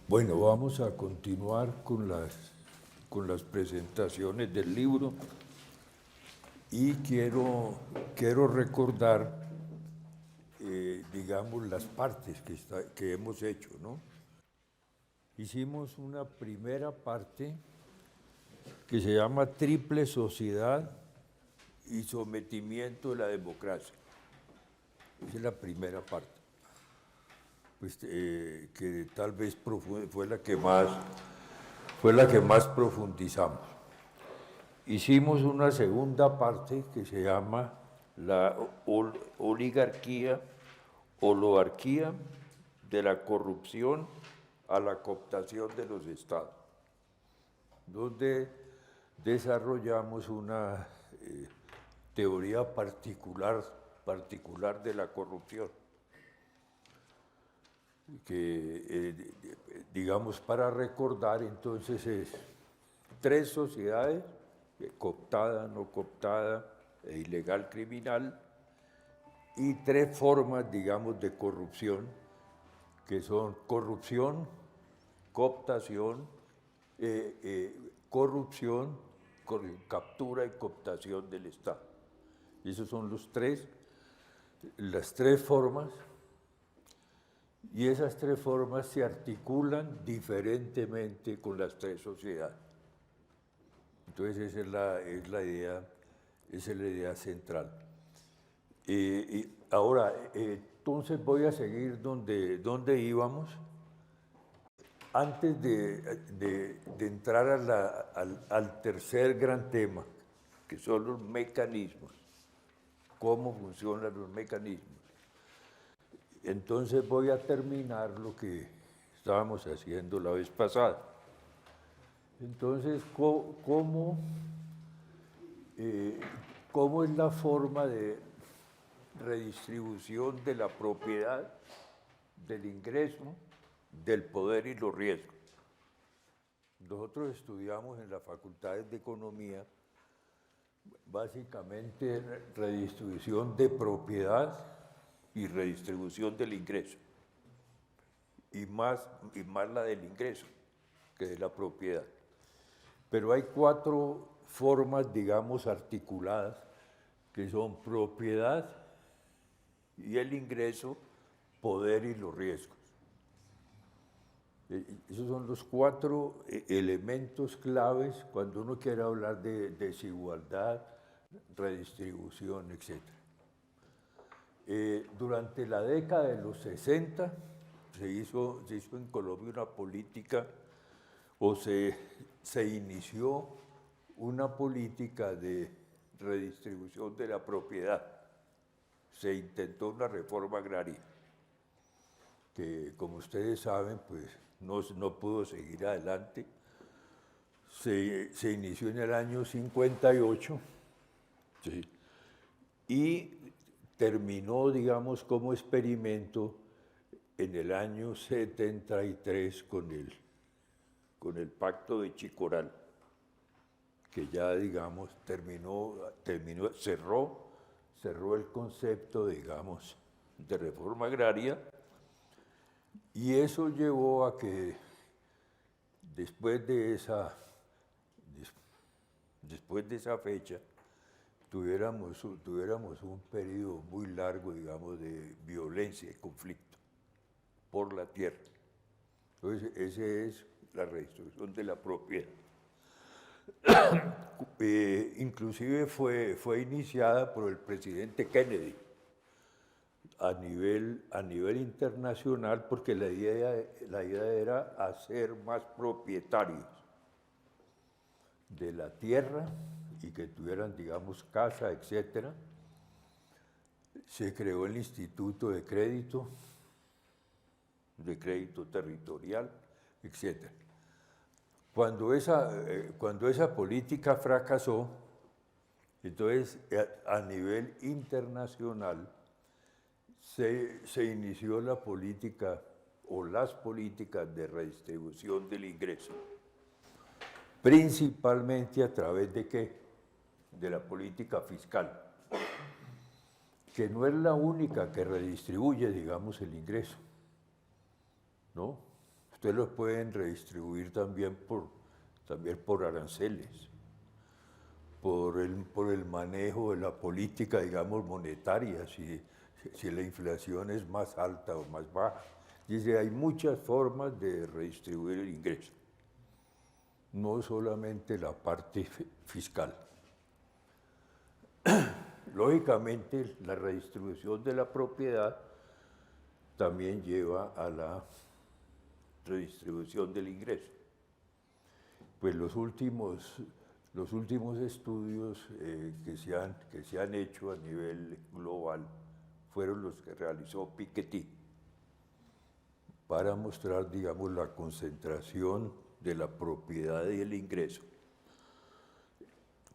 Bueno, vamos a continuar con las presentaciones del libro y quiero recordar, digamos, las partes que hemos hecho, ¿no? Hicimos una primera parte que se llama Triple Sociedad y Sometimiento de la Democracia. Esa es la primera parte, pues, que tal vez fue la que más profundizamos. Hicimos una segunda parte que se llama la oligarquía, oligarquía de la corrupción a la cooptación de los estados, donde desarrollamos una teoría particular de la corrupción, que digamos, para recordar, entonces es 3 sociedades, cooptada, no cooptada e ilegal criminal, y 3 formas, digamos, de corrupción, que son corrupción, cooptación, corrupción, captura y cooptación del Estado. Esos son las tres formas, y esas 3 formas se articulan diferentemente con las 3 sociedades. Entonces esa es la idea central. Y ahora, entonces voy a seguir donde íbamos. Antes de entrar al tercer gran tema, que son los mecanismos, cómo funcionan los mecanismos. Entonces voy a terminar lo que estábamos haciendo la vez pasada. Entonces, ¿cómo es la forma de redistribución de la propiedad, del ingreso, del poder y los riesgos? Nosotros estudiamos en las facultades de economía básicamente redistribución de propiedad y redistribución del ingreso, y más la del ingreso que de la propiedad. Pero hay 4 formas, digamos, articuladas, que son propiedad y el ingreso, poder y los riesgos. Esos son los 4 elementos claves cuando uno quiere hablar de desigualdad, redistribución, etc. Durante la década de los 60 se hizo en Colombia una política, o se inició una política de redistribución de la propiedad. Se intentó una reforma agraria, que como ustedes saben, pues no pudo seguir adelante. Se inició en el año 58, ¿sí? Y terminó, digamos, como experimento en el año 73 con el Pacto de Chicoral, que ya, digamos, cerró el concepto, digamos, de reforma agraria, y eso llevó a que después de esa fecha tuviéramos un periodo muy largo, digamos, de violencia y conflicto por la tierra. Entonces, esa es la redistribución de la propiedad. Inclusive fue iniciada por el presidente Kennedy a nivel internacional, porque la idea era hacer más propietarios de la tierra y que tuvieran, digamos, casa, etc. Se creó el Instituto de Crédito Territorial, etc. Cuando esa política fracasó, entonces a nivel internacional se inició la política o las políticas de redistribución del ingreso, principalmente a través de ¿qué? De la política fiscal, que no es la única que redistribuye, digamos, el ingreso, ¿no? Ustedes los pueden redistribuir también por aranceles, por el manejo de la política, digamos, monetaria, si la inflación es más alta o más baja. Dice, hay muchas formas de redistribuir el ingreso, no solamente la parte fiscal. Lógicamente, la redistribución de la propiedad también lleva a la redistribución del ingreso. Pues los últimos estudios que se han hecho a nivel global fueron los que realizó Piketty para mostrar, digamos, la concentración de la propiedad y el ingreso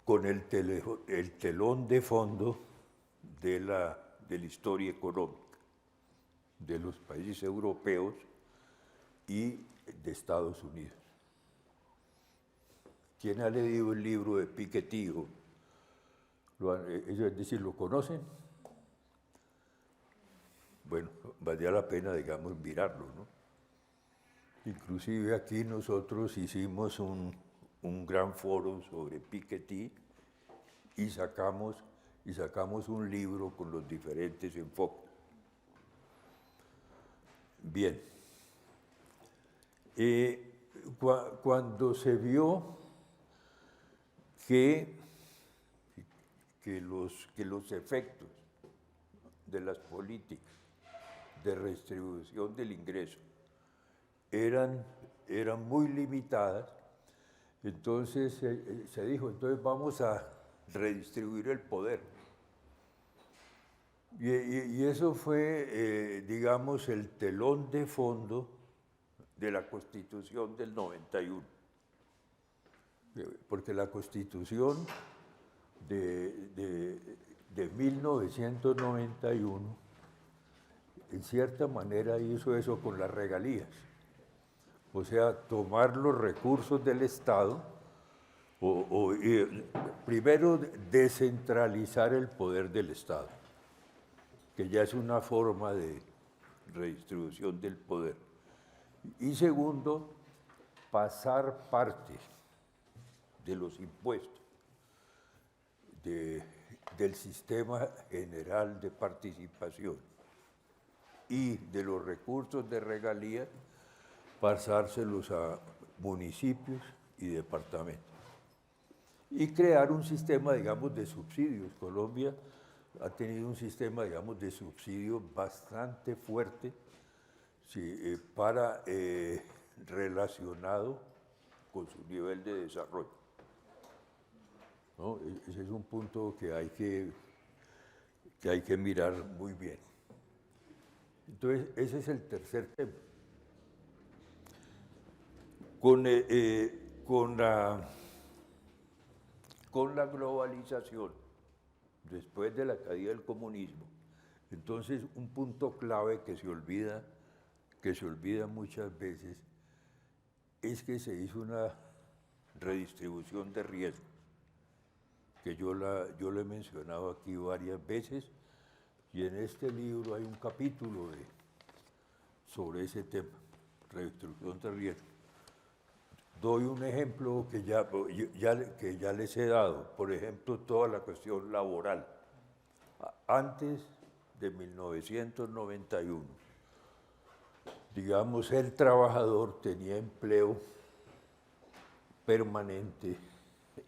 con el telón de fondo de la historia económica de los países europeos y de Estados Unidos. ¿Quién ha leído el libro de Piketty? Es decir, ¿lo conocen? Bueno, valdría la pena, digamos, mirarlo, ¿no? Inclusive aquí nosotros hicimos un gran foro sobre Piketty y sacamos un libro con los diferentes enfoques. Bien. Cuando se vio que los efectos de las políticas de redistribución del ingreso eran muy limitadas, entonces se dijo, entonces vamos a redistribuir el poder. Y eso fue, digamos, el telón de fondo de la Constitución del 91. Porque la Constitución de 1991, en cierta manera hizo eso con las regalías. O sea, tomar los recursos del Estado, primero descentralizar el poder del Estado, que ya es una forma de redistribución del poder. Y segundo, pasar parte de los impuestos del sistema general de participación y de los recursos de regalías, pasárselos a municipios y departamentos. Y crear un sistema, digamos, de subsidios. Colombia ha tenido un sistema, digamos, de subsidios bastante fuerte relacionado con su nivel de desarrollo, ¿no? Ese es un punto que hay que mirar muy bien. Entonces, ese es el tercer tema. Con la globalización, después de la caída del comunismo, entonces un punto clave que se olvida muchas veces es que se hizo una redistribución de riesgo, que yo lo he mencionado aquí varias veces, y en este libro hay un capítulo sobre ese tema, redistribución de riesgo. Doy un ejemplo que ya les he dado, por ejemplo, toda la cuestión laboral. Antes de 1991, digamos, el trabajador tenía empleo permanente,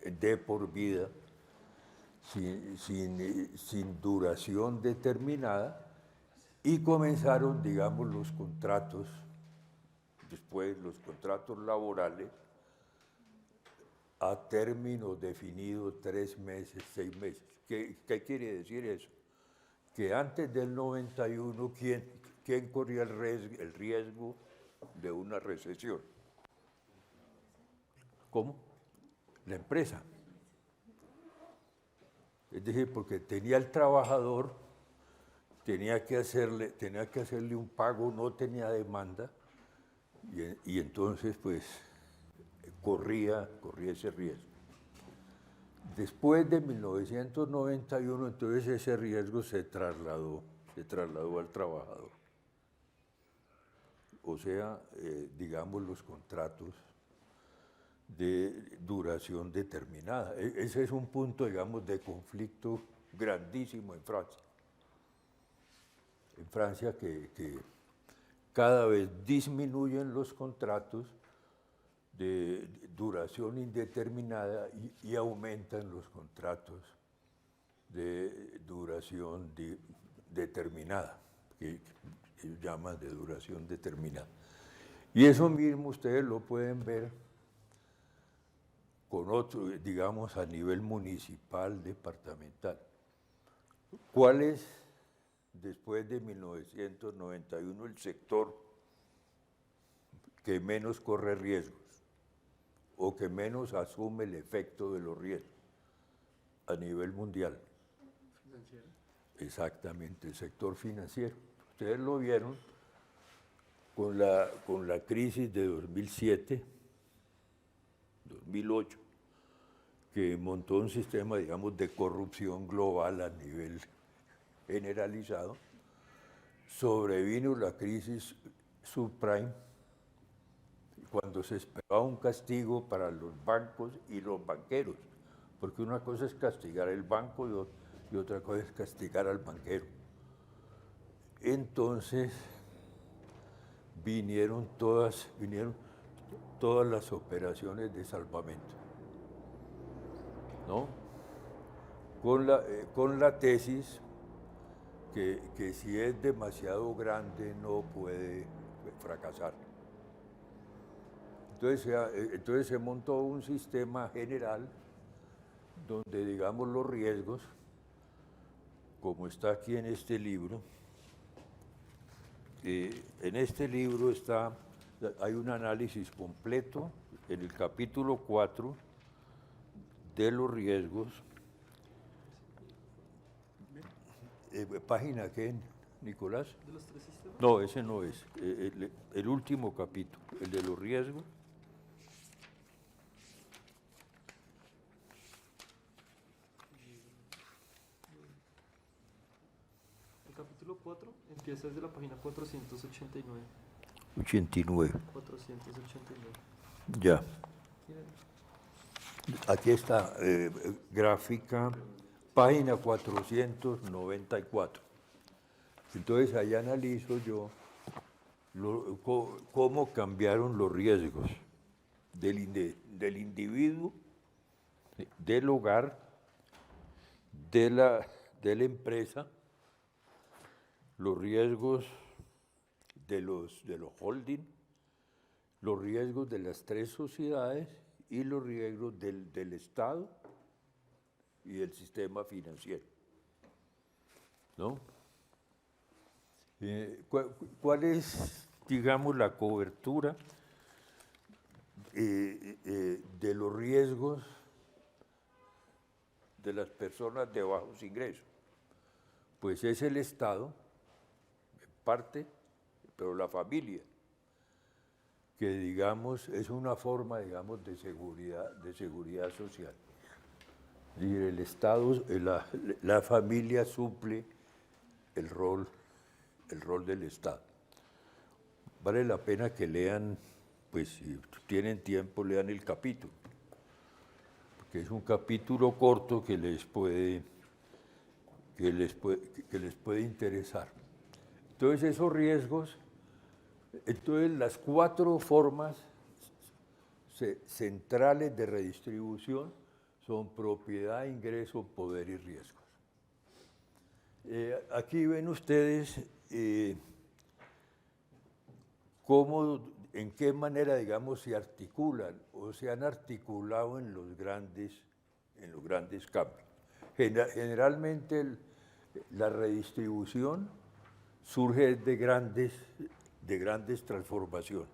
de por vida, sin duración determinada, y comenzaron, digamos, los contratos, después los contratos laborales, a término definido, 3 meses, 6 meses. ¿Qué quiere decir eso? Que antes del 91, ¿quién corría el riesgo de una recesión? ¿Cómo? La empresa. Es decir, porque tenía el trabajador, tenía que hacerle un pago, no tenía demanda, y entonces pues corría ese riesgo. Después de 1991, entonces ese riesgo se trasladó al trabajador. o sea, digamos, los contratos de duración determinada. Ese es un punto, digamos, de conflicto grandísimo en Francia. En Francia que cada vez disminuyen los contratos de duración indeterminada y aumentan los contratos de duración determinada, que ellos llaman de duración determinada. Y eso mismo ustedes lo pueden ver con otro, digamos, a nivel municipal, departamental. ¿Cuál es, después de 1991, el sector que menos corre riesgos o que menos asume el efecto de los riesgos a nivel mundial? Financiero. Exactamente, el sector financiero. Ustedes lo vieron con la crisis de 2007, 2008, que montó un sistema, digamos, de corrupción global a nivel generalizado. Sobrevino la crisis subprime, cuando se esperaba un castigo para los bancos y los banqueros, porque una cosa es castigar el banco y otra cosa es castigar al banquero. Entonces vinieron todas las operaciones de salvamento, ¿no? Con la tesis que si es demasiado grande no puede fracasar. Entonces se montó un sistema general donde, digamos, los riesgos, como está aquí en este libro, en este libro hay un análisis completo en el capítulo 4 de los riesgos. ¿Página qué, Nicolás? ¿De los tres sistemas? No, ese no es. El último capítulo, el de los riesgos. El capítulo 4 empieza desde la página 489. 89. 489. Ya. Aquí está, gráfica, página 494. Entonces, ahí analizo yo cómo cambiaron los riesgos del individuo, del hogar, de la empresa, los riesgos de los holding, los riesgos de las tres sociedades y los riesgos del Estado y del sistema financiero, ¿no? ¿Cuál es, digamos, la cobertura de los riesgos de las personas de bajos ingresos? Pues es el Estado, en parte, pero la familia, que digamos es una forma, digamos, de seguridad social. Es decir, el Estado, la familia suple el rol del Estado. Vale la pena que lean, pues si tienen tiempo, lean el capítulo, porque es un capítulo corto que les puede interesar. Entonces, esos riesgos, entonces las cuatro formas centrales de redistribución son propiedad, ingreso, poder y riesgos. Aquí ven ustedes en qué manera, digamos, se articulan o se han articulado en los grandes cambios. Generalmente la redistribución surge de grandes transformaciones.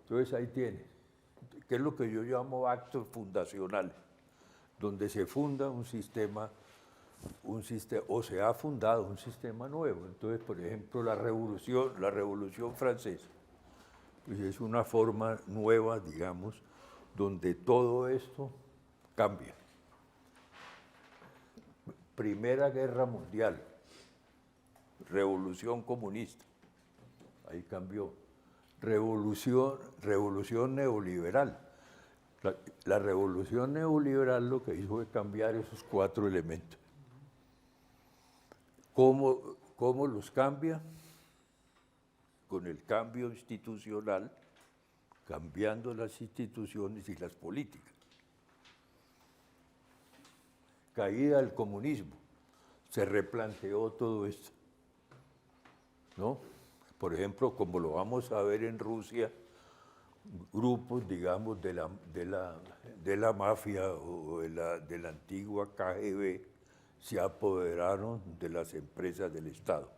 Entonces ahí tiene, que es lo que yo llamo actos fundacionales, donde se funda un sistema o se ha fundado un sistema nuevo. Entonces, por ejemplo, la Revolución Francesa, pues es una forma nueva, digamos, donde todo esto cambia. Primera Guerra Mundial, Revolución Comunista. ahí cambió. Revolución neoliberal. La revolución neoliberal lo que hizo fue cambiar esos 4 elementos. ¿Cómo los cambia? Con el cambio institucional, cambiando las instituciones y las políticas. Caída del comunismo, se replanteó todo esto, ¿no? Por ejemplo, como lo vamos a ver en Rusia, grupos, digamos, de la mafia o de la antigua KGB se apoderaron de las empresas del Estado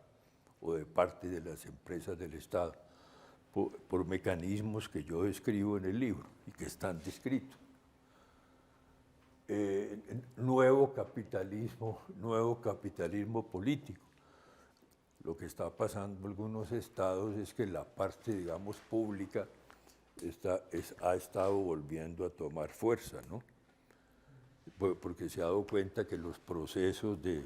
o de parte de las empresas del Estado por mecanismos que yo describo en el libro y que están descritos. Nuevo capitalismo político. Lo que está pasando en algunos estados es que la parte, digamos, pública ha estado volviendo a tomar fuerza, ¿no? Porque se ha dado cuenta que los procesos de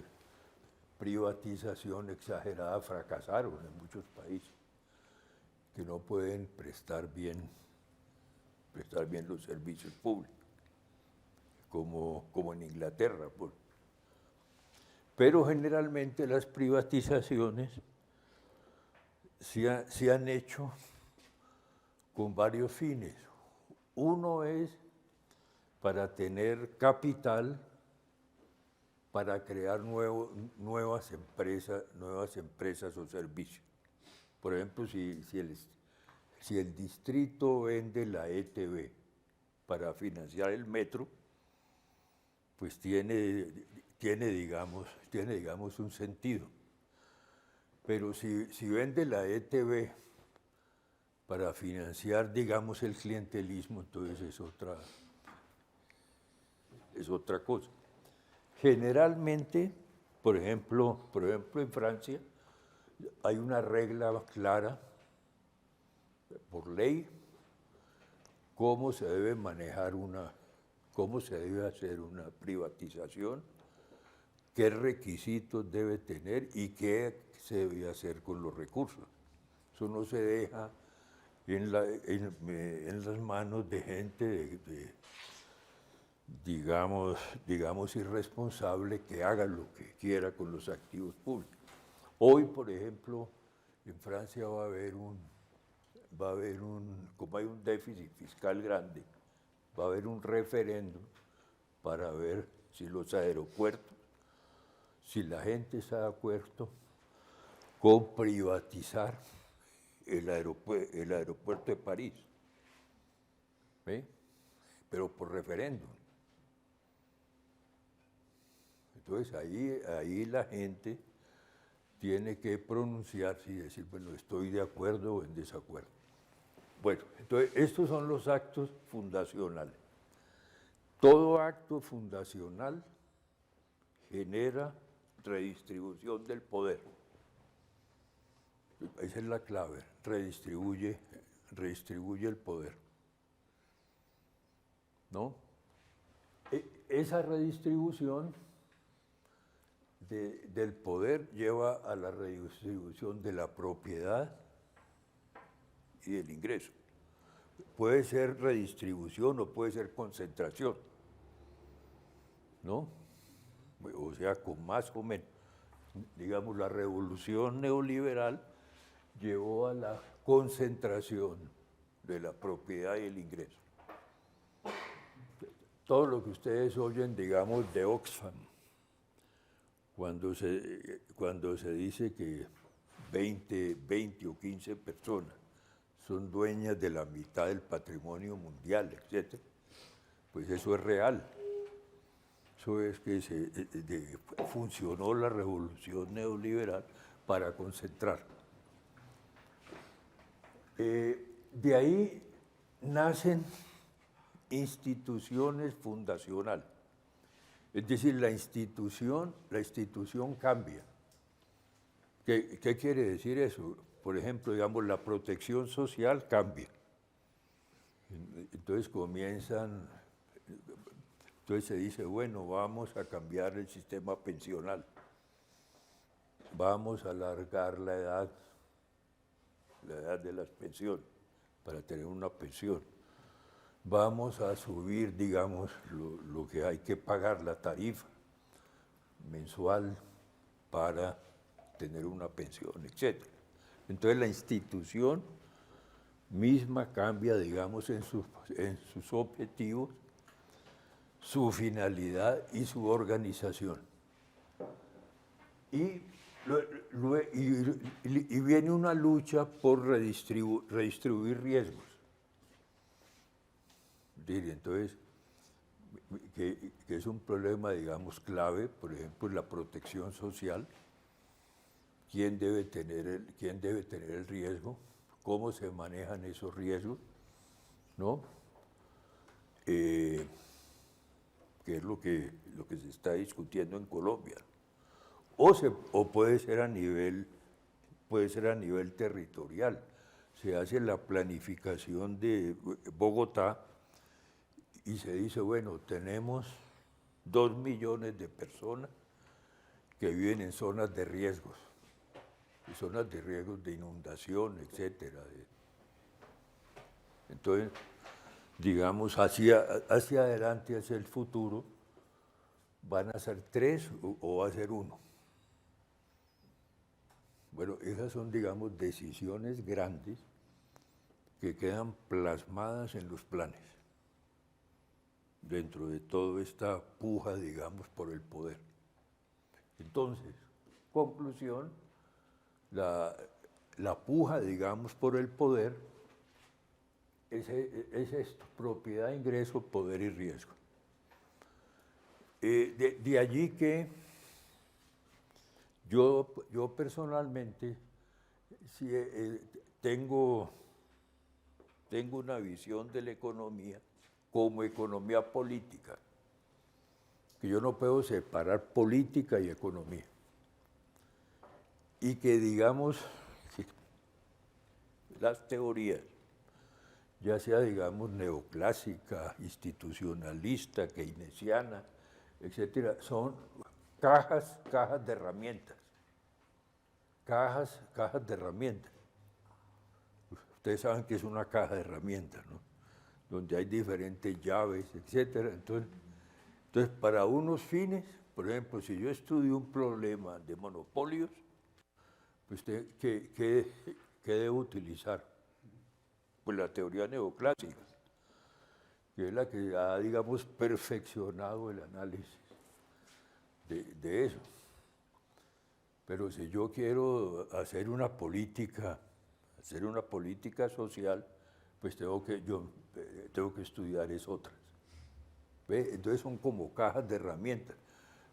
privatización exagerada fracasaron en muchos países, que no pueden prestar bien los servicios públicos, como en Inglaterra. Pero generalmente las privatizaciones se han hecho con varios fines. Uno es para tener capital para crear nuevas empresas o servicios. Por ejemplo, si el distrito vende la ETB para financiar el metro, pues tiene digamos un sentido. Pero si vende la ETB para financiar, digamos, el clientelismo, entonces es otra cosa. Generalmente, por ejemplo en Francia, hay una regla clara por ley cómo se debe hacer una privatización, qué requisitos debe tener y qué se debe hacer con los recursos. Eso no se deja en las manos de gente digamos irresponsable que haga lo que quiera con los activos públicos. Hoy, por ejemplo, en Francia va a haber como hay un déficit fiscal grande, va a haber un referéndum para ver si los aeropuertos, si la gente está de acuerdo con privatizar el aeropuerto de París, ¿ve? Pero por referéndum. Entonces ahí la gente tiene que pronunciarse y decir, bueno, estoy de acuerdo o en desacuerdo. Bueno, entonces estos son los actos fundacionales. Todo acto fundacional genera redistribución del poder. Esa es la clave, redistribuye el poder, ¿no? Esa redistribución del poder lleva a la redistribución de la propiedad y del ingreso. Puede ser redistribución o puede ser concentración, ¿no? O sea, con más o menos. Digamos, la revolución neoliberal llevó a la concentración de la propiedad y el ingreso. Todo lo que ustedes oyen, digamos, de Oxfam, cuando se dice que 20 o 15 personas son dueñas de la mitad del patrimonio mundial, etc., pues eso es real. Eso es que funcionó la revolución neoliberal para concentrar. De ahí nacen instituciones fundacionales. Es decir, la institución cambia. ¿Qué quiere decir eso? Por ejemplo, digamos, la protección social cambia. Entonces se dice, bueno, vamos a cambiar el sistema pensional. Vamos a alargar la la edad de las pensiones, para tener una pensión. Vamos a subir, digamos, lo que hay que pagar, la tarifa mensual para tener una pensión, etc. Entonces la institución misma cambia, digamos, en sus objetivos, su finalidad y su organización. Y viene una lucha por redistribuir riesgos. Entonces, que es un problema, digamos, clave, por ejemplo, la protección social. ¿Quién debe tener el riesgo? ¿Cómo se manejan esos riesgos? ¿No? Que es lo que se está discutiendo en Colombia. O puede ser a nivel territorial. Se hace la planificación de Bogotá y se dice, bueno, tenemos 2 millones de personas que viven en zonas de riesgos, de inundación, etc. Entonces, digamos, hacia adelante, hacia el futuro, ¿van a ser 3 o va a ser 1? Bueno, esas son, digamos, decisiones grandes que quedan plasmadas en los planes, dentro de toda esta puja, digamos, por el poder. Entonces, conclusión, la puja, digamos, por el poder es esto: propiedad, ingreso, poder y riesgo. De allí que yo personalmente sí, tengo una visión de la economía como economía política, que yo no puedo separar política y economía. Y que, digamos, las teorías, ya sea, digamos, neoclásica, institucionalista, keynesiana, etcétera, son cajas de herramientas. Cajas de herramientas. Ustedes saben que es una caja de herramientas, ¿no? Donde hay diferentes llaves, etcétera. Entonces, para unos fines, por ejemplo, si yo estudio un problema de monopolios, pues, ¿qué debo utilizar? Pues la teoría neoclásica, que es la que ha, digamos, perfeccionado el análisis de eso. Pero si yo quiero hacer una política social, pues tengo que estudiar otras. ¿Ve? Entonces son como cajas de herramientas.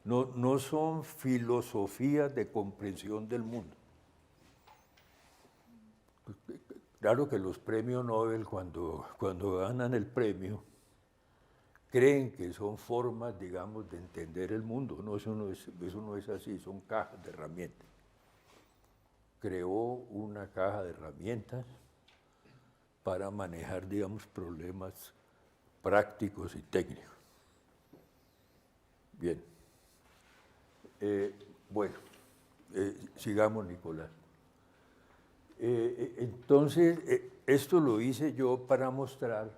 No son filosofías de comprensión del mundo. Claro que los premios Nobel, cuando ganan el premio, creen que son formas, digamos, de entender el mundo. No, eso no es así, son cajas de herramientas. Creó una caja de herramientas para manejar, digamos, problemas prácticos y técnicos. Bien. Bueno, sigamos, Nicolás. Entonces, esto lo hice yo para mostrar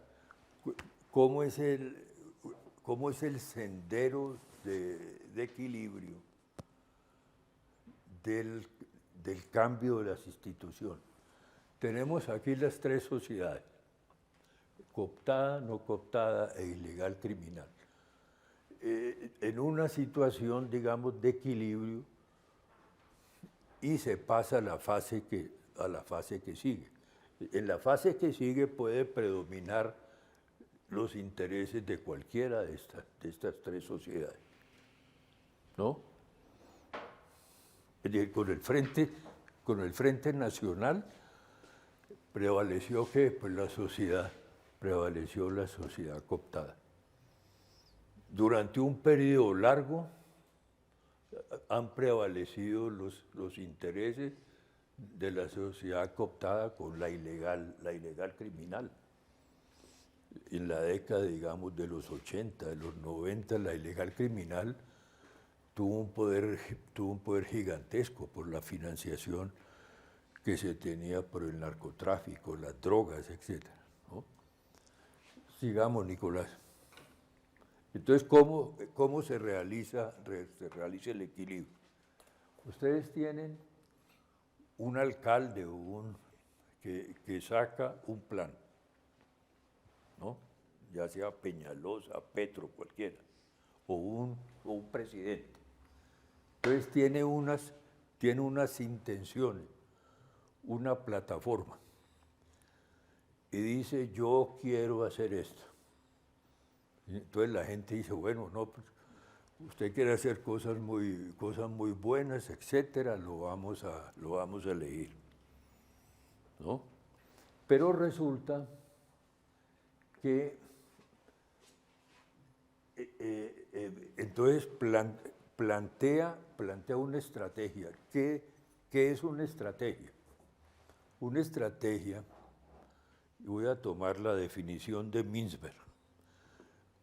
cómo es el sendero de equilibrio del cambio de las instituciones. Tenemos aquí las 3 sociedades: cooptada, no cooptada e ilegal criminal. En una situación, digamos, de equilibrio, y se pasa a la fase que sigue. En la fase que sigue puede predominar los intereses de cualquiera de estas 3 sociedades, ¿no? Es decir, con el Frente Nacional prevaleció pues prevaleció la sociedad cooptada. Durante un periodo largo han prevalecido los intereses de la sociedad cooptada con la ilegal criminal. En la década, digamos, de los 80, de los 90, la ilegal criminal tuvo un poder gigantesco por la financiación que se tenía por el narcotráfico, las drogas, etc. ¿No? Sigamos, Nicolás. Entonces, ¿cómo se realiza el equilibrio? Ustedes tienen un alcalde que saca un plan, ¿no? Ya sea Peñalosa, Petro, cualquiera, o un presidente. Entonces tiene unas intenciones, una plataforma, y dice, yo quiero hacer esto. Y entonces la gente dice, bueno, no, pues, usted quiere hacer cosas muy buenas, etcétera, lo vamos a elegir, ¿no? Pero resulta que entonces plantea una estrategia. ¿Qué es una estrategia? Una estrategia, y voy a tomar la definición de Mintzberg.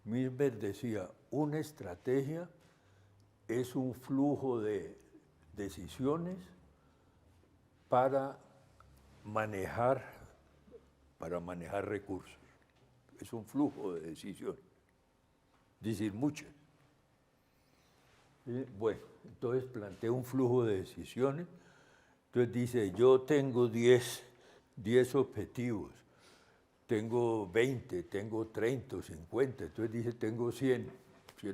Mintzberg decía, una estrategia es un flujo de decisiones para manejar recursos. Es un flujo de decisiones, decir muchas. Bueno, entonces plantea un flujo de decisiones. Entonces dice, yo tengo 10 objetivos, tengo 20, tengo 30 o 50, entonces dice, tengo 100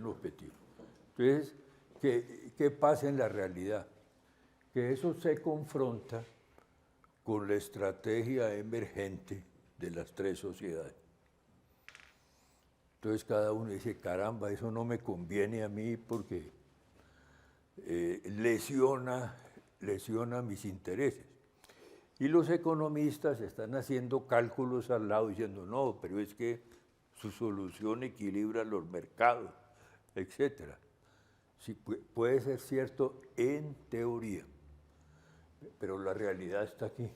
objetivos. Entonces, ¿qué pasa en la realidad? Que eso se confronta con la estrategia emergente de las tres sociedades. Entonces cada uno dice, caramba, eso no me conviene a mí porque lesiona mis intereses. Y los economistas están haciendo cálculos al lado diciendo, no, pero es que su solución equilibra los mercados, etc. Sí, puede ser cierto en teoría, pero la realidad está aquí,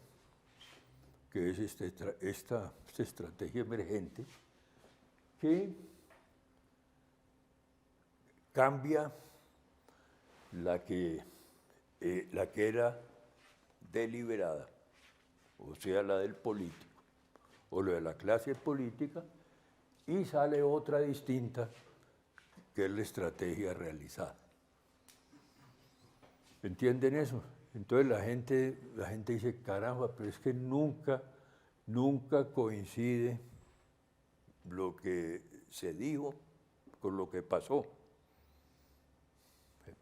que es esta estrategia emergente que cambia la que era deliberada, o sea, la del político, o la de la clase política, y sale otra distinta, que es la estrategia realizada. ¿Entienden eso? Entonces la gente dice, caramba, pero es que nunca coincide lo que se dijo con lo que pasó.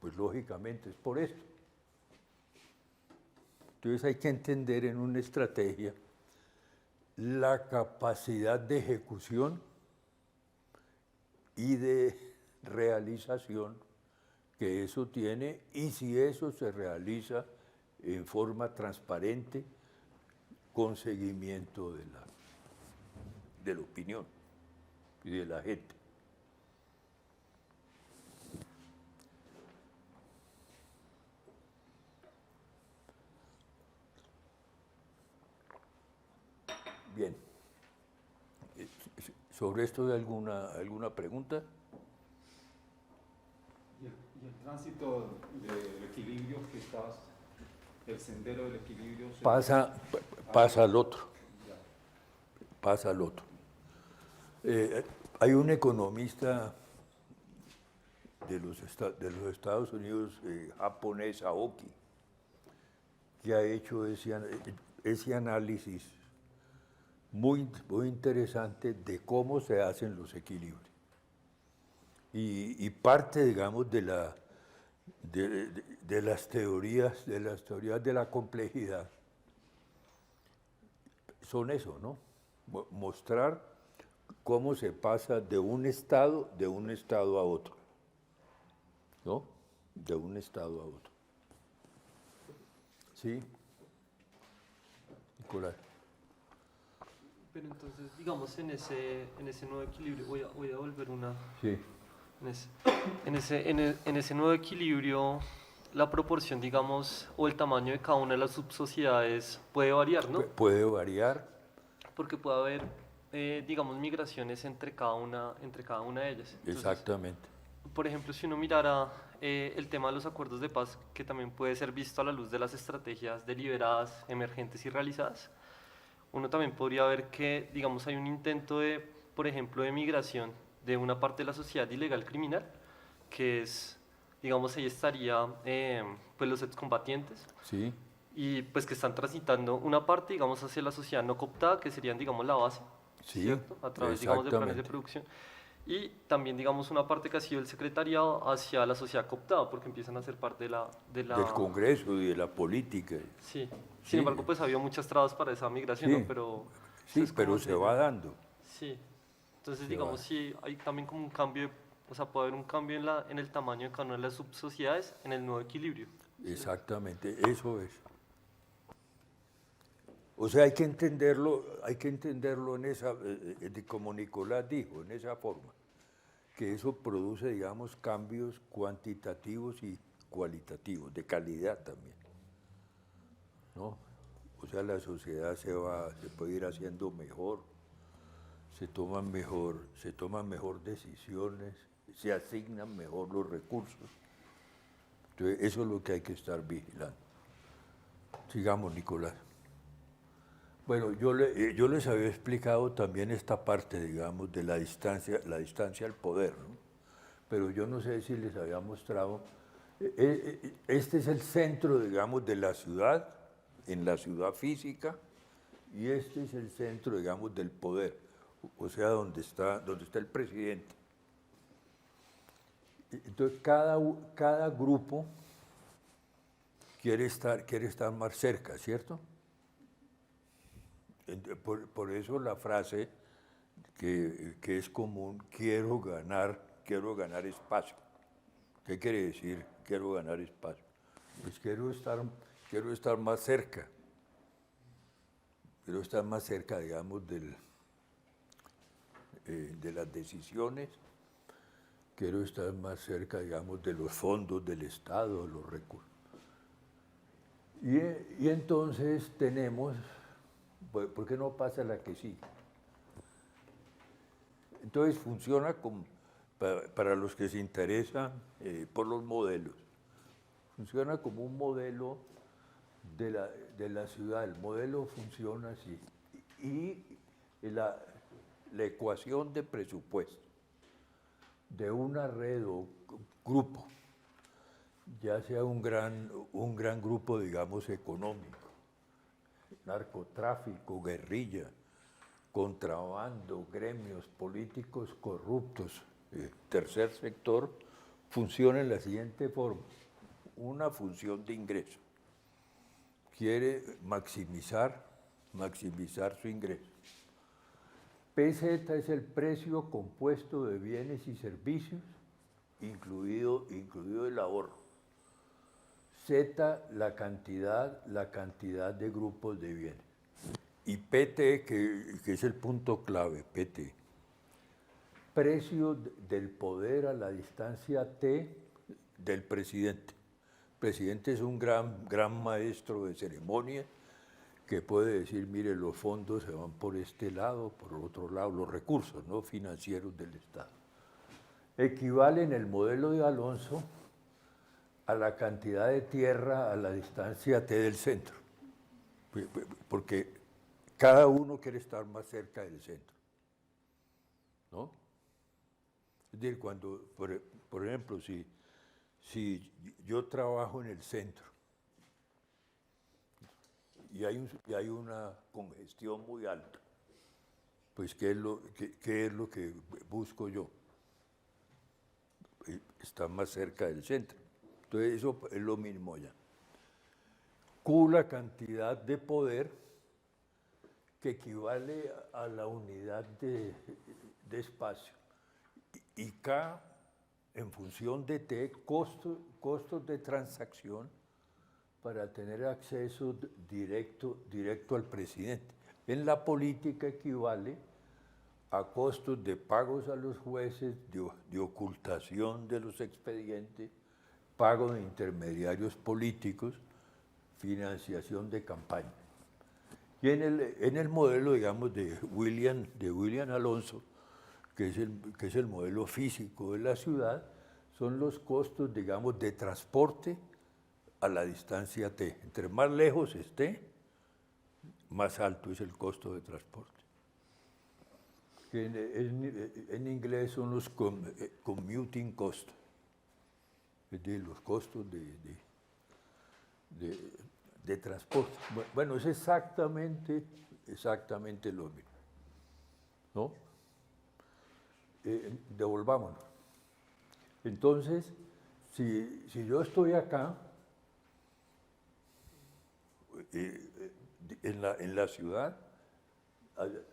Pues lógicamente es por esto. Entonces hay que entender en una estrategia la capacidad de ejecución y de realización que eso tiene, y si eso se realiza en forma transparente, con seguimiento de la opinión y de la gente. Bien. ¿Sobre esto hay alguna pregunta? Y el tránsito del equilibrio que estabas, el sendero del equilibrio... Pasa al otro. Pasa al otro. Hay un economista de los Estados Unidos, japonés, Aoki, que ha hecho ese análisis muy interesante de cómo se hacen los equilibrios. Y parte, digamos, de las teorías de la complejidad son eso, ¿no? Mostrar cómo se pasa de un estado a otro, ¿no? De un estado a otro. ¿Sí? Nicolás. Pero entonces, digamos, en ese nuevo equilibrio, voy a volver una... Sí. En ese nuevo equilibrio, la proporción, digamos, o el tamaño de cada una de las subsociedades puede variar, ¿no? Puede variar. Porque puede haber, digamos, migraciones entre cada una de ellas. Entonces, exactamente. Por ejemplo, si uno mirara el tema de los acuerdos de paz, que también puede ser visto a la luz de las estrategias deliberadas, emergentes y realizadas, uno también podría ver que, digamos, hay un intento de, por ejemplo, de migración de una parte de la sociedad ilegal criminal, que es, digamos, ahí estaría pues los excombatientes, Sí, y pues que están transitando una parte, digamos, hacia la sociedad no cooptada, que serían, digamos, la base, sí, ¿cierto? A través, digamos, de planes de exactamente. producción. Y también, digamos, una parte que ha sido el secretariado hacia la sociedad cooptada, porque empiezan a ser parte de Del la... Congreso y de la política. Sí. Sin Sí, embargo, pues había muchas trabas para esa migración, ¿no? sí, Pero sí, es como pero se va dando. Sí. Entonces, Se va. digamos, sí, hay también como un cambio, o sea, puede haber un cambio en el tamaño de cada una de las subsociedades, en el nuevo equilibrio. Sí. Exactamente, eso es. O sea, hay que entenderlo en esa, como Nicolás dijo, en esa forma, que eso produce, digamos, cambios cuantitativos y cualitativos, de calidad también, ¿no? O sea, la sociedad se puede ir haciendo mejor, se toman mejor decisiones, se asignan mejor los recursos. Entonces, eso es lo que hay que estar vigilando. Sigamos, Nicolás. Bueno, yo les había explicado también esta parte, digamos, de la distancia al poder, ¿no? Pero yo no sé si les había mostrado, este es el centro, digamos, de la ciudad, en la ciudad física, y este es el centro, digamos, del poder, o sea, donde está el presidente. Entonces, cada grupo quiere estar más cerca, ¿cierto? Por eso la frase que es común, quiero ganar espacio. ¿Qué quiere decir quiero ganar espacio? Pues quiero estar más cerca. Quiero estar más cerca, digamos, de las decisiones. Quiero estar más cerca, digamos, de los fondos del Estado, de los recursos. Y entonces tenemos, ¿por qué no pasa la que sí? Entonces funciona para los que se interesan por los modelos. Funciona como un modelo de la ciudad. El modelo funciona así. Y la ecuación de presupuesto de una red o grupo, ya sea un gran grupo, digamos, económico, narcotráfico, guerrilla, contrabando, gremios políticos corruptos, tercer sector, funciona en la siguiente forma. Una función de ingreso. Quiere maximizar su ingreso. PZ es el precio compuesto de bienes y servicios, incluido el ahorro. Z, la cantidad de grupos de bienes. Y PT, que es el punto clave, PT. Precio del poder a la distancia T del presidente. El presidente es un gran maestro de ceremonia que puede decir, mire, los fondos se van por este lado, por el otro lado, los recursos, ¿no?, financieros del Estado. Equivale en el modelo de Alonso a la cantidad de tierra a la distancia T del centro, porque cada uno quiere estar más cerca del centro, ¿no? Es decir, cuando, por ejemplo, si yo trabajo en el centro y hay una congestión muy alta, pues ¿qué es lo que busco yo? Estar más cerca del centro. Entonces eso es lo mismo ya. Q, la cantidad de poder que equivale a la unidad de espacio. Y K, en función de T, costos de transacción para tener acceso directo al presidente. En la política equivale a costos de pagos a los jueces, de ocultación de los expedientes, pago de intermediarios políticos, financiación de campaña. Y en el modelo, digamos, de William Alonso, que es el modelo físico de la ciudad, son los costos, digamos, de transporte a la distancia T. Entre más lejos esté, más alto es el costo de transporte. Que en inglés son los commuting costs, es decir, los costos de transporte. Bueno, es exactamente lo mismo, ¿no? Devolvámonos. Entonces, si yo estoy acá, en la ciudad,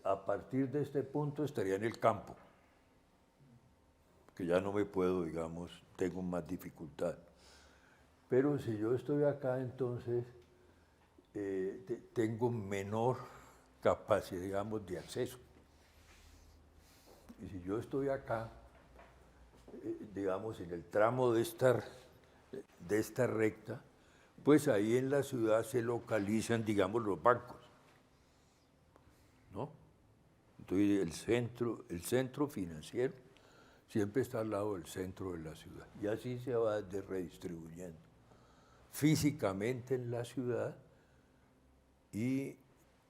a partir de este punto estaría en el campo, que ya no me puedo, digamos, tengo más dificultad. Pero si yo estoy acá, entonces tengo menor capacidad, digamos, de acceso. Y si yo estoy acá, digamos, en el tramo de esta recta, pues ahí en la ciudad se localizan, digamos, los bancos, ¿no? Entonces el centro financiero siempre está al lado del centro de la ciudad. Y así se va redistribuyendo físicamente en la ciudad y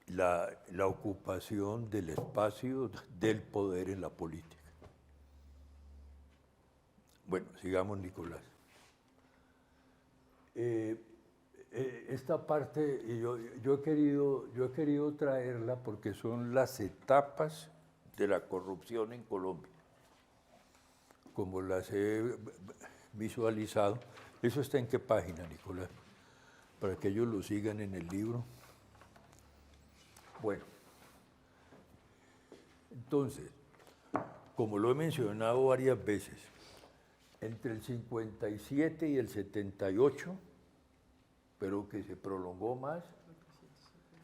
la ocupación del espacio del poder en la política. Bueno, sigamos, Nicolás. Esta parte yo he querido traerla porque son las etapas de la corrupción en Colombia, como las he visualizado. ¿Eso está en qué página, Nicolás? Para que ellos lo sigan en el libro. Bueno, entonces, como lo he mencionado varias veces, entre el 57 y el 78, pero que se prolongó más,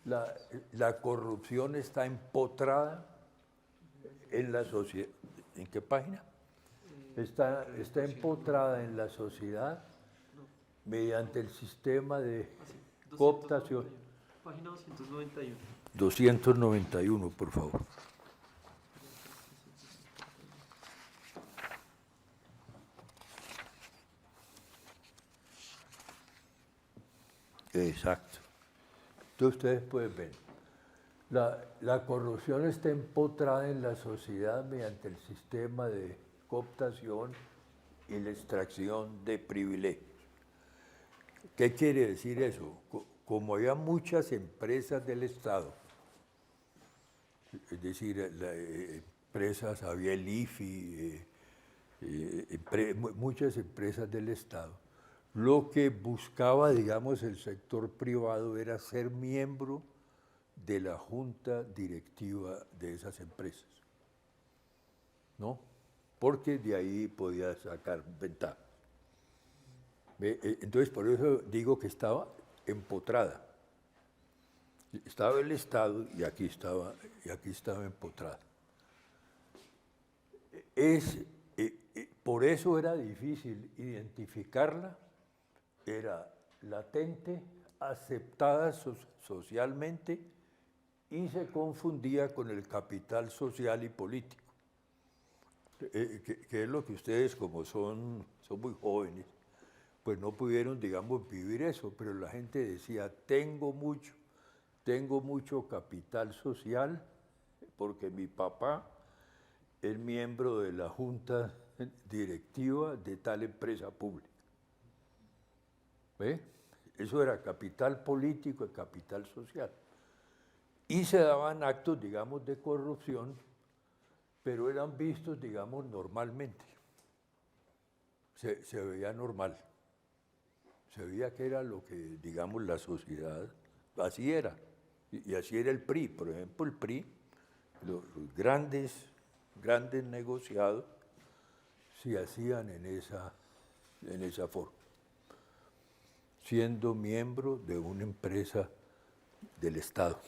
la corrupción está empotrada en la sociedad. ¿En qué página? Está empotrada en la sociedad mediante el sistema de cooptación. Página 291. 291, por favor. Exacto. Entonces ustedes pueden ver, la corrupción está empotrada en la sociedad mediante el sistema de cooptación y la extracción de privilegios. ¿Qué quiere decir eso? Como había muchas empresas del Estado, es decir, empresas, había el IFI, muchas empresas del Estado, lo que buscaba, digamos, el sector privado era ser miembro de la junta directiva de esas empresas, ¿no? Porque de ahí podía sacar ventaja. Entonces, por eso digo que estaba empotrada. Estaba el Estado y aquí estaba empotrada. Por eso era difícil identificarla, era latente, aceptada socialmente y se confundía con el capital social y político, que es lo que ustedes, como son muy jóvenes, pues no pudieron, digamos, vivir eso, pero la gente decía, tengo mucho capital social porque mi papá es miembro de la junta directiva de tal empresa pública. ¿Ve? Eso era capital político y capital social. Y se daban actos, digamos, de corrupción, pero eran vistos, digamos, normalmente. Se veía normal. Se veía que era lo que, digamos, la sociedad, así era. Y así era el PRI. Por ejemplo, el PRI, los grandes negociados se hacían en esa forma, siendo miembro de una empresa del Estado,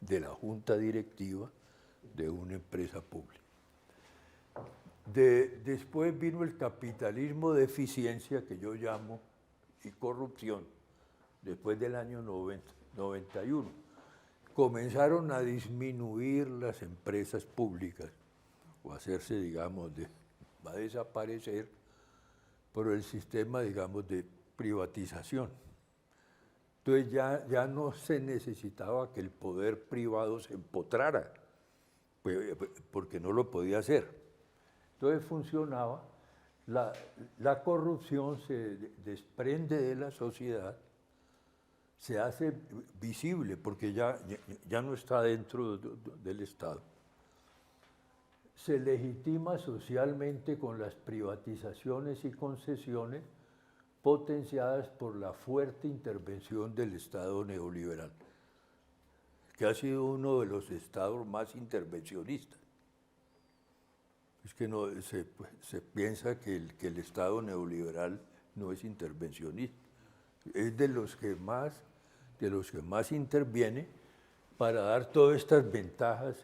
de la junta directiva de una empresa pública. Después vino el capitalismo de eficiencia, que yo llamo, y corrupción, después del año 91. Comenzaron a disminuir las empresas públicas, o hacerse, digamos, va a desaparecer, por el sistema, digamos, de privatización. Entonces ya no se necesitaba que el poder privado se empotrara, porque no lo podía hacer. Entonces funcionaba, la corrupción se desprende de la sociedad, se hace visible porque ya no está dentro del Estado. Se legitima socialmente con las privatizaciones y concesiones potenciadas por la fuerte intervención del Estado neoliberal, que ha sido uno de los estados más intervencionistas. Es que se piensa que el Estado neoliberal no es intervencionista, es de los que más interviene para dar todas estas ventajas.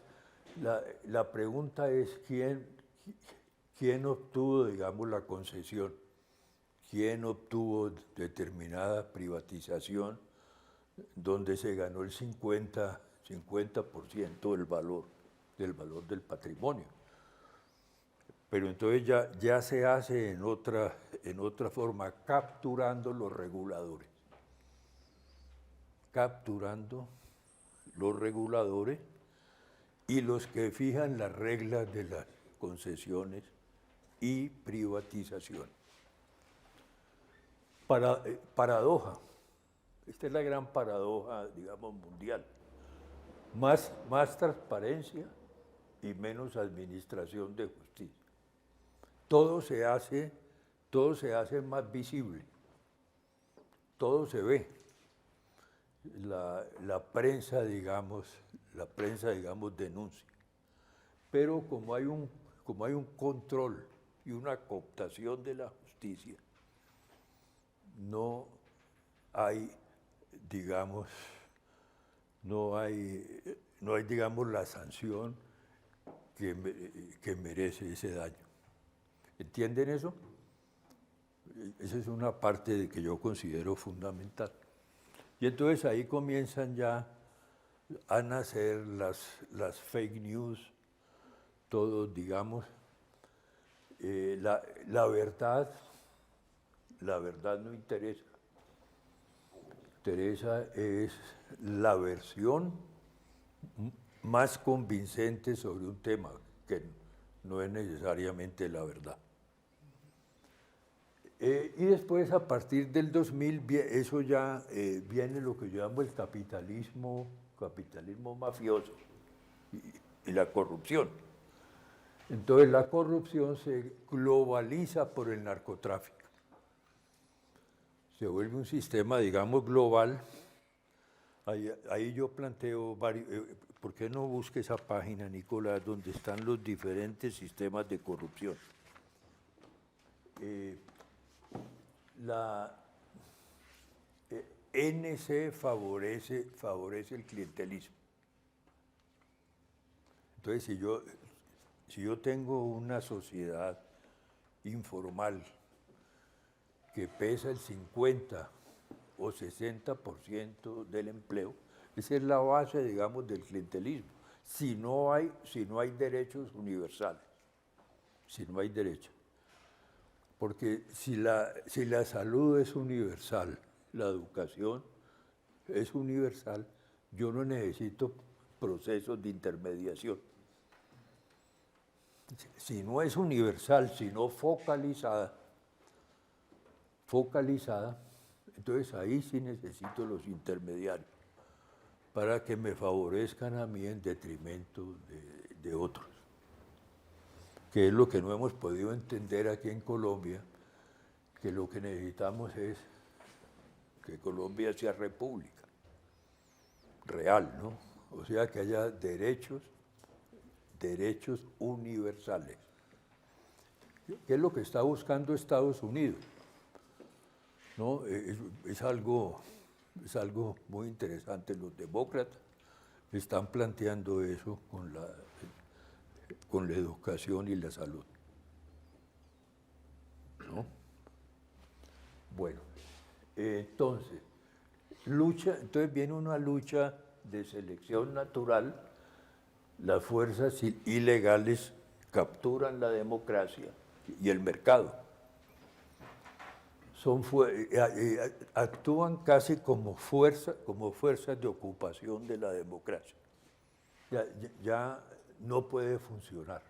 La pregunta es quién obtuvo, digamos, la concesión, quién obtuvo determinada privatización donde se ganó el 50% del valor del patrimonio. Pero entonces ya se hace en otra forma, capturando los reguladores. Capturando los reguladores y los que fijan las reglas de las concesiones y privatización. Paradoja. Esta es la gran paradoja, digamos, mundial. Más transparencia y menos administración de justicia. Todo se hace más visible, todo se ve. La prensa, digamos, denuncia. Pero como hay un control y una cooptación de la justicia, no hay, digamos, la sanción que merece ese daño. ¿Entienden eso? Esa es una parte que yo considero fundamental. Y entonces ahí comienzan ya a nacer las fake news, todo, digamos, la verdad no interesa. Interesa es la versión más convincente sobre un tema, que no es necesariamente la verdad. Y después, a partir del 2000, eso ya viene lo que yo llamo el capitalismo mafioso y la corrupción. Entonces la corrupción se globaliza por el narcotráfico. Se vuelve un sistema, digamos, global. Ahí yo planteo varios. ¿Por qué no busque esa página, Nicolás, donde están los diferentes sistemas de corrupción? La NC favorece el clientelismo. Entonces, si yo tengo una sociedad informal que pesa el 50 o 60% del empleo, esa es la base, digamos, del clientelismo. Si no hay derechos universales, si no hay derechos. Porque si la salud es universal, la educación es universal, yo no necesito procesos de intermediación. Si no es universal, sino focalizada, entonces ahí sí necesito los intermediarios para que me favorezcan a mí en detrimento de otros, que es lo que no hemos podido entender aquí en Colombia, que lo que necesitamos es que Colombia sea república, real, ¿no? O sea, que haya derechos universales, que es lo que está buscando Estados Unidos, ¿no? Es algo muy interesante. Los demócratas están planteando eso con la educación y la salud, ¿no? Bueno, entonces viene una lucha de selección natural. Las fuerzas ilegales capturan la democracia y el mercado. actúan casi como fuerzas de ocupación de la democracia. Ya no puede funcionar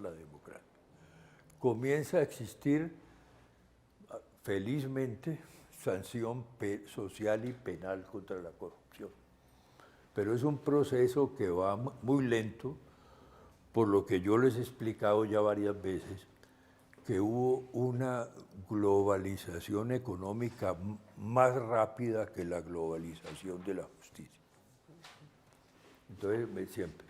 la democracia. Comienza a existir, felizmente, sanción social y penal contra la corrupción. Pero es un proceso que va muy lento, por lo que yo les he explicado ya varias veces, que hubo una globalización económica más rápida que la globalización de la justicia. Entonces, siempre.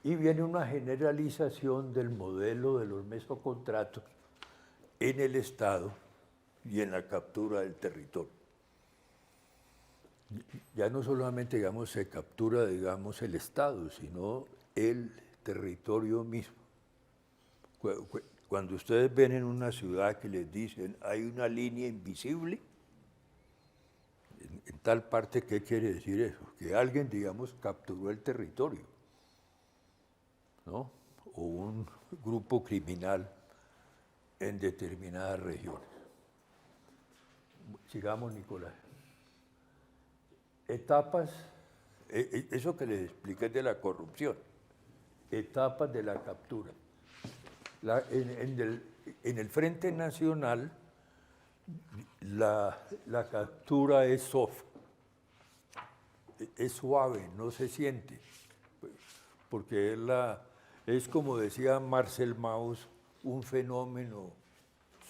Y viene una generalización del modelo de los mesocontratos en el Estado y en la captura del territorio. Ya no solamente, digamos, se captura, digamos, el Estado, sino el territorio mismo. Cuando ustedes ven en una ciudad que les dicen hay una línea invisible, en tal parte, ¿qué quiere decir eso? Que alguien, digamos, capturó el territorio, ¿no? O un grupo criminal en determinadas regiones. Sigamos, Nicolás. Etapas, eso que les expliqué de la corrupción, etapas de la captura. En el Frente Nacional, la captura es soft, es suave, no se siente, porque es como decía Marcel Mauss, un fenómeno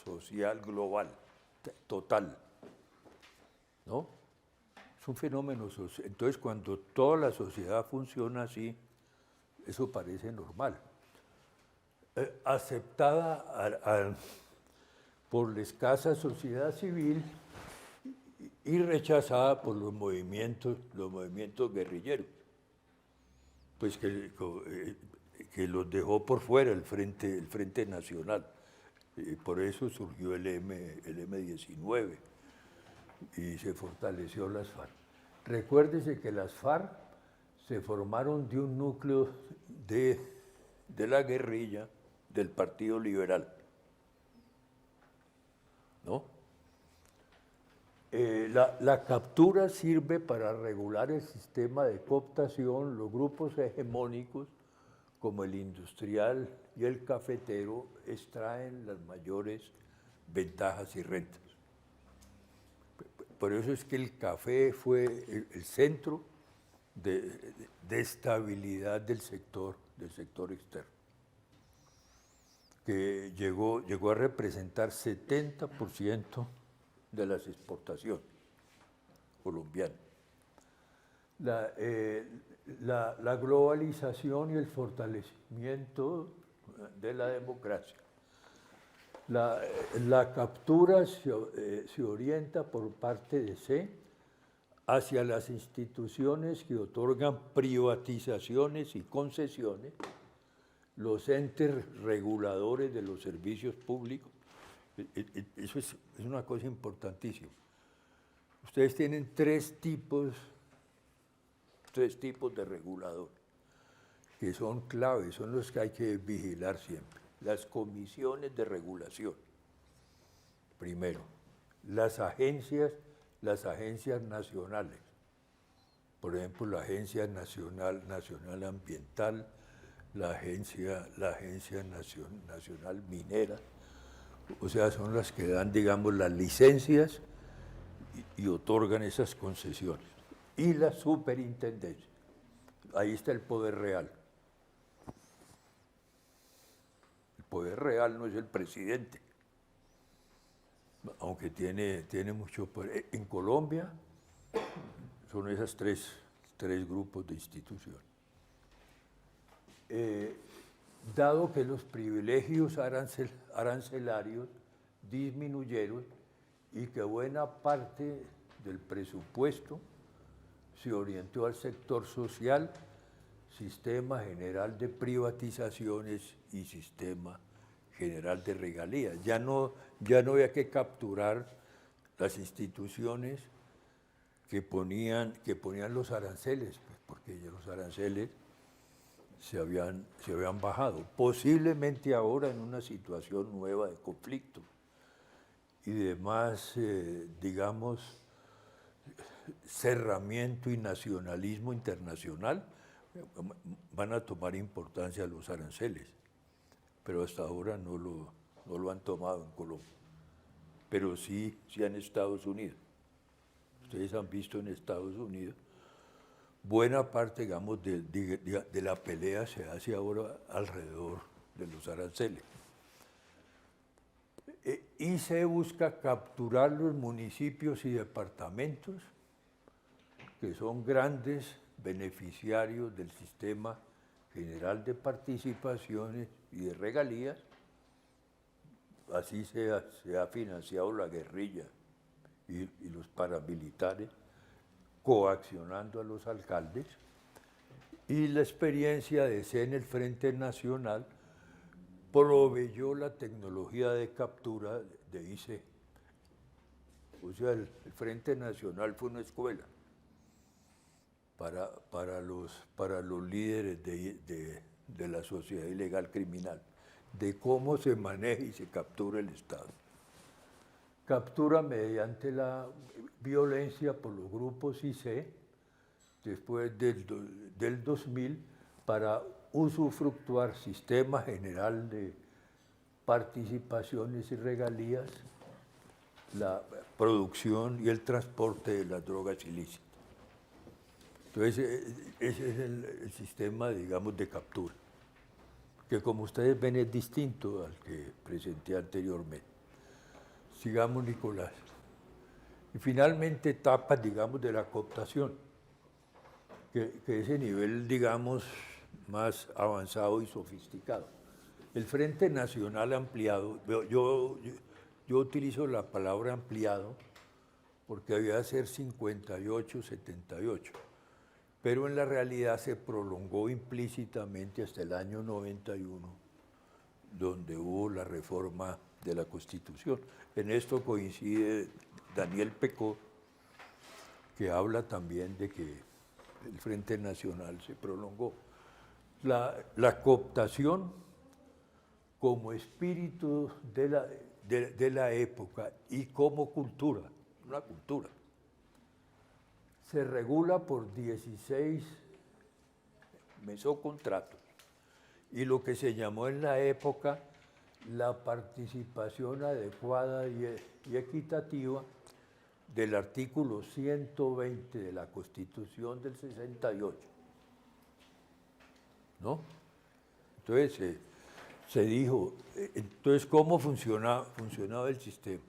social global, total, ¿no? Es un fenómeno social. Entonces, cuando toda la sociedad funciona así, eso parece normal. Aceptada por la escasa sociedad civil y rechazada por los movimientos guerrilleros, pues que los dejó por fuera el Frente Nacional. Por eso surgió el M-19 y se fortaleció las FARC. Recuérdese que las FARC se formaron de un núcleo de la guerrilla del Partido Liberal, ¿no? La captura sirve para regular el sistema de cooptación. Los grupos hegemónicos, como el industrial y el cafetero, extraen las mayores ventajas y rentas. Por eso es que el café fue el centro de estabilidad del sector externo, que llegó a representar 70% de las exportaciones colombianas. La globalización y el fortalecimiento de la democracia. La captura se orienta por parte de C hacia las instituciones que otorgan privatizaciones y concesiones, los entes reguladores de los servicios públicos. Eso es una cosa importantísima. Ustedes tienen tres tipos de reguladores que son claves, son los que hay que vigilar siempre. Las comisiones de regulación, primero. Las agencias nacionales, por ejemplo, la Agencia Nacional Ambiental, la Agencia Nacional Minera, o sea, son las que dan, digamos, las licencias y otorgan esas concesiones. Y la superintendencia, ahí está el poder real. El poder real no es el presidente, aunque tiene mucho poder. En Colombia son esos tres grupos de instituciones. Dado que los privilegios arancelarios disminuyeron y que buena parte del presupuesto se orientó al sector social, sistema general de privatizaciones y sistema general de regalías. Ya no había que capturar las instituciones que ponían los aranceles, pues, porque ya los aranceles se habían bajado, posiblemente ahora en una situación nueva de conflicto. y de más, digamos, cerramiento y nacionalismo internacional, van a tomar importancia los aranceles, pero hasta ahora no lo han tomado en Colombia, pero sí en Estados Unidos. Ustedes han visto en Estados Unidos, buena parte, digamos, de la pelea se hace ahora alrededor de los aranceles. Y se busca capturar los municipios y departamentos que son grandes beneficiarios del sistema general de participaciones y de regalías. Así se ha financiado la guerrilla y los paramilitares, coaccionando a los alcaldes. Y la experiencia de CEN, el Frente Nacional, proveyó la tecnología de captura de IC. O sea, el Frente Nacional fue una escuela para los líderes de la sociedad ilegal criminal, de cómo se maneja y se captura el Estado. Captura mediante la violencia por los grupos IC, después del 2000, para usufructuar sistema general de participaciones y regalías, la producción y el transporte de las drogas ilícitas. Entonces, ese es el sistema, digamos, de captura, que como ustedes ven es distinto al que presenté anteriormente. Sigamos, Nicolás. Y finalmente, etapas, digamos, de la cooptación, que ese nivel, digamos, más avanzado y sofisticado. El Frente Nacional ampliado, yo utilizo la palabra ampliado porque había que ser 58, 78, pero en la realidad se prolongó implícitamente hasta el año 91, donde hubo la reforma de la Constitución. En esto coincide Daniel Pecó, que habla también de que el Frente Nacional se prolongó. La cooptación como espíritu de la época y como cultura, una cultura, se regula por 16 mesocontratos y lo que se llamó en la época la participación adecuada y equitativa del artículo 120 de la Constitución del 68, ¿no? Entonces se dijo, entonces ¿cómo funcionaba el sistema?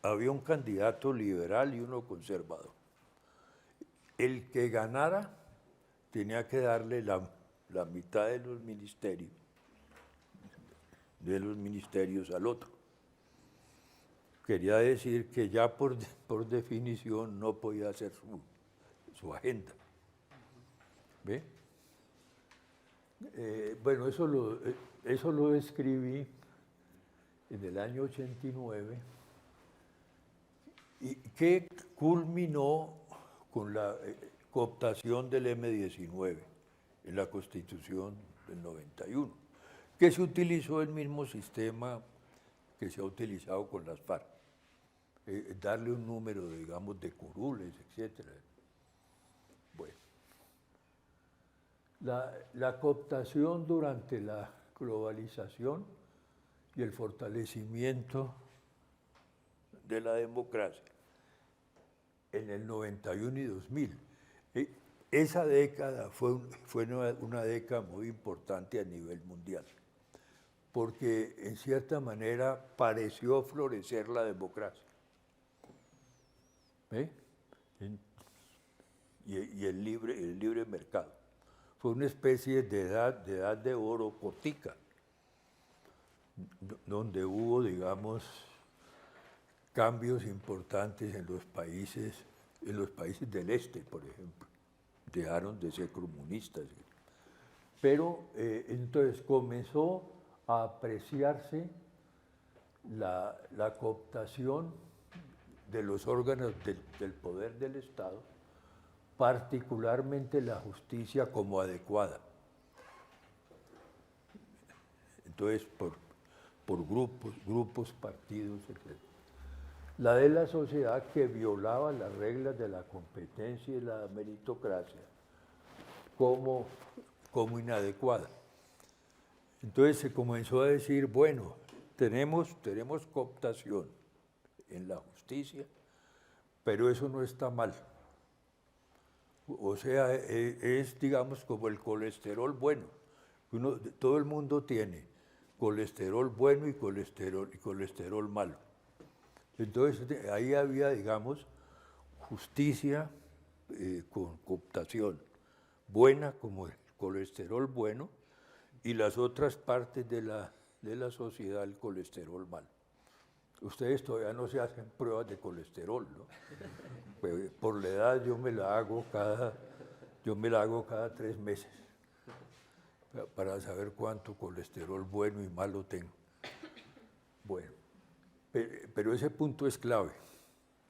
Había un candidato liberal y uno conservador. El que ganara tenía que darle la mitad de los ministerios al otro. Quería decir que ya por definición no podía hacer su agenda. ¿Ve? Bueno, eso lo escribí en el año 89 y que culminó con la cooptación del M-19 en la Constitución del 91, que se utilizó el mismo sistema que se ha utilizado con las FARC, darle un número, digamos, de curules, etc. Bueno, la cooptación durante la globalización y el fortalecimiento de la democracia en el 91 y 2000. Esa década fue una década muy importante a nivel mundial, porque en cierta manera pareció florecer la democracia. Y el libre mercado. Fue una especie de edad de oro cortica, donde hubo, digamos, cambios importantes en los países del este, por ejemplo. Dejaron de ser comunistas. Pero entonces comenzó a apreciarse la cooptación de los órganos del poder del Estado, particularmente la justicia, como adecuada. Entonces, por grupos, partidos, etc. La de la sociedad que violaba las reglas de la competencia y la meritocracia como inadecuada. Entonces se comenzó a decir, bueno, tenemos cooptación en la justicia, pero eso no está mal. O sea, es, digamos, como el colesterol bueno. Todo el mundo tiene colesterol bueno y colesterol malo. Entonces, ahí había, digamos, justicia con cooptación buena, como el colesterol bueno, y las otras partes de la sociedad, el colesterol malo. Ustedes todavía no se hacen pruebas de colesterol, ¿no? Pues, por la edad yo me la hago cada 3 meses para saber cuánto colesterol bueno y malo tengo. Bueno, pero ese punto es clave,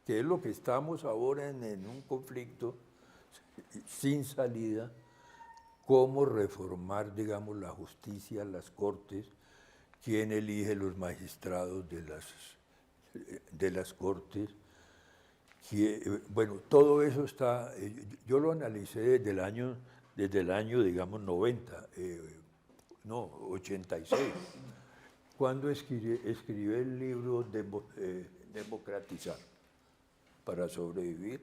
que es lo que estamos ahora en un conflicto sin salida, cómo reformar, digamos, la justicia, las cortes, quién elige los magistrados de las cortes. Bueno, todo eso está, yo lo analicé desde el año, digamos, 86, cuando escribí el libro Democratizar para sobrevivir.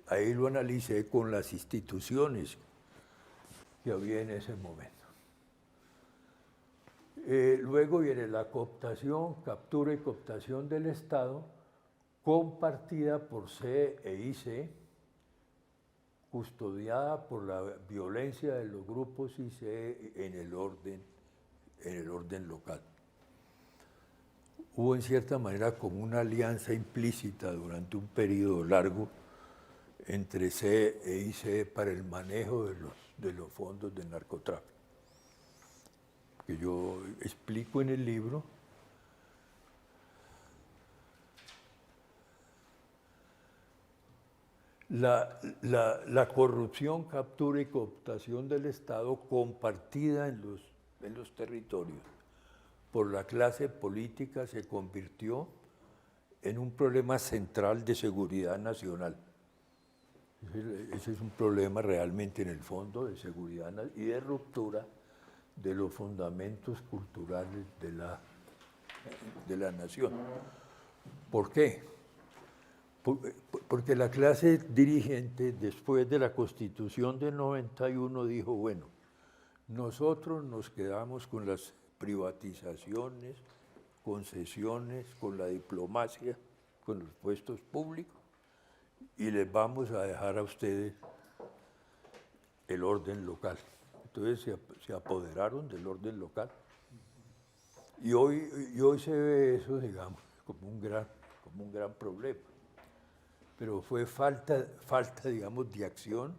Ahí lo analicé con las instituciones que había en ese momento. Luego viene la cooptación, captura y cooptación del Estado, compartida por C e IC, custodiada por la violencia de los grupos IC en el orden local. Hubo en cierta manera como una alianza implícita durante un periodo largo entre C e IC para el manejo de los fondos del narcotráfico, que yo explico en el libro. La corrupción, captura y cooptación del Estado compartida en los territorios por la clase política se convirtió en un problema central de seguridad nacional. Ese es un problema realmente en el fondo de seguridad y de ruptura de los fundamentos culturales de la nación. ¿Por qué? Porque la clase dirigente, después de la Constitución del 91, dijo, bueno, nosotros nos quedamos con las privatizaciones, concesiones, con la diplomacia, con los puestos públicos, y les vamos a dejar a ustedes el orden local. Entonces se apoderaron del orden local. Y hoy se ve eso, digamos, como un gran problema. Pero fue falta, digamos, de acción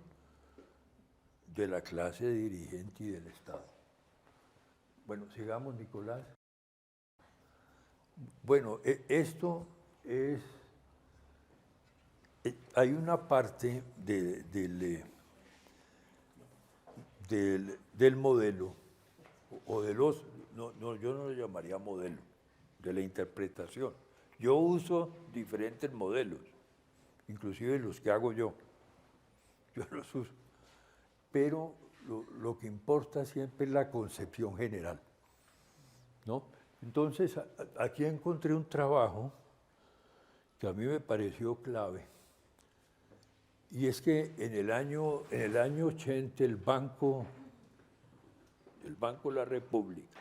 de la clase dirigente y del Estado. Bueno, sigamos, Nicolás. Bueno, esto es... Hay una parte del modelo, o de los... yo no lo llamaría modelo, de la interpretación. Yo uso diferentes modelos, inclusive los que hago yo los uso. Pero lo que importa siempre es la concepción general, ¿no? Entonces, aquí encontré un trabajo que a mí me pareció clave, y es que en el año 80 el Banco de la República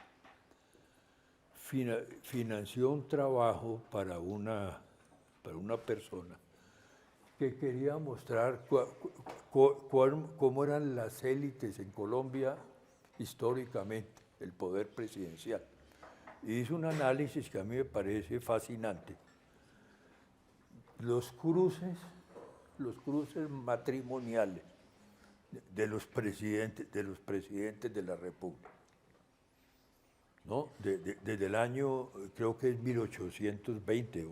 financió un trabajo para una persona que quería mostrar cómo eran las élites en Colombia históricamente, el poder presidencial. Y hizo un análisis que a mí me parece fascinante. Los cruces matrimoniales de los presidentes de la República, ¿no? Desde el año, creo que es 1820,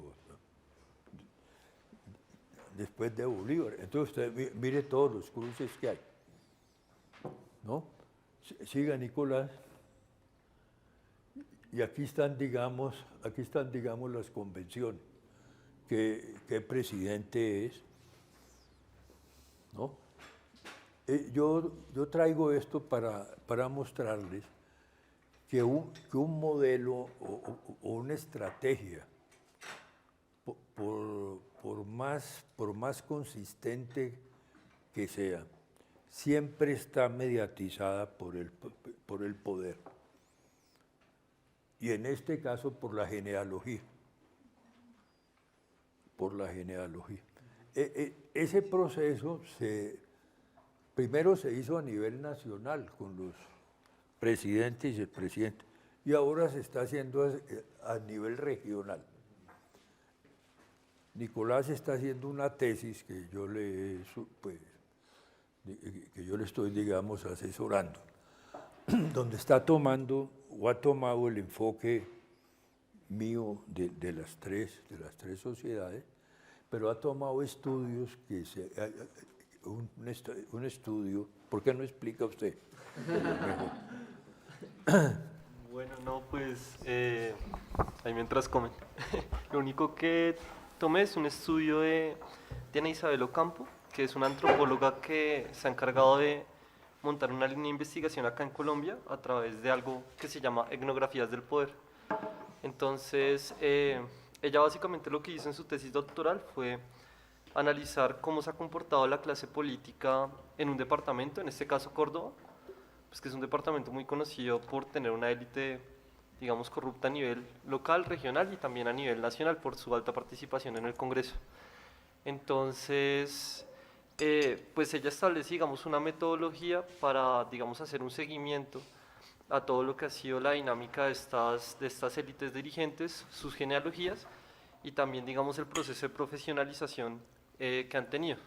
después de Bolívar. Entonces usted mire todos los cruces que hay, ¿no? Siga, Nicolás. Y aquí están, digamos, las convenciones. qué presidente es, ¿no? Yo traigo esto para mostrarles que un modelo o una estrategia, por más consistente que sea, siempre está mediatizada por el poder. Y en este caso por la genealogía. Por la genealogía. Ese proceso primero se hizo a nivel nacional con los presidentes y el presidente, y ahora se está haciendo a nivel regional. Nicolás está haciendo una tesis que yo le estoy, digamos, asesorando, donde está tomando o ha tomado el enfoque mío de las tres sociedades, pero ha tomado estudios un estudio. ¿Por qué no explica usted? Bueno, no, pues ahí mientras comen. Lo único que tomé es un estudio de Diana Isabel Ocampo, que es una antropóloga que se ha encargado de montar una línea de investigación acá en Colombia a través de algo que se llama etnografías del poder. Entonces, ella básicamente lo que hizo en su tesis doctoral fue analizar cómo se ha comportado la clase política en un departamento, en este caso Córdoba, pues que es un departamento muy conocido por tener una élite, digamos, corrupta a nivel local, regional y también a nivel nacional por su alta participación en el Congreso. Entonces, pues ella establece, digamos, una metodología para, digamos, hacer un seguimiento a todo lo que ha sido la dinámica de estas élites dirigentes, sus genealogías y también, digamos, el proceso de profesionalización que han tenido.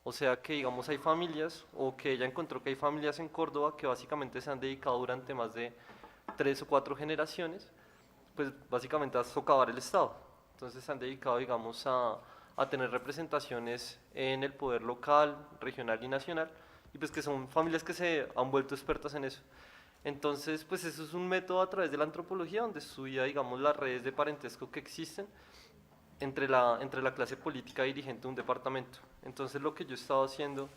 O sea que, digamos, hay familias, o que ella encontró que hay familias en Córdoba que básicamente se han dedicado durante más de 3 o 4 generaciones, pues básicamente a socavar el Estado. Entonces se han dedicado, digamos, a tener representaciones en el poder local, regional y nacional, y pues que son familias que se han vuelto expertas en eso. Entonces, pues eso es un método a través de la antropología donde estudia, digamos, las redes de parentesco que existen entre la clase política dirigente de un departamento. Entonces lo que yo he estado haciendo,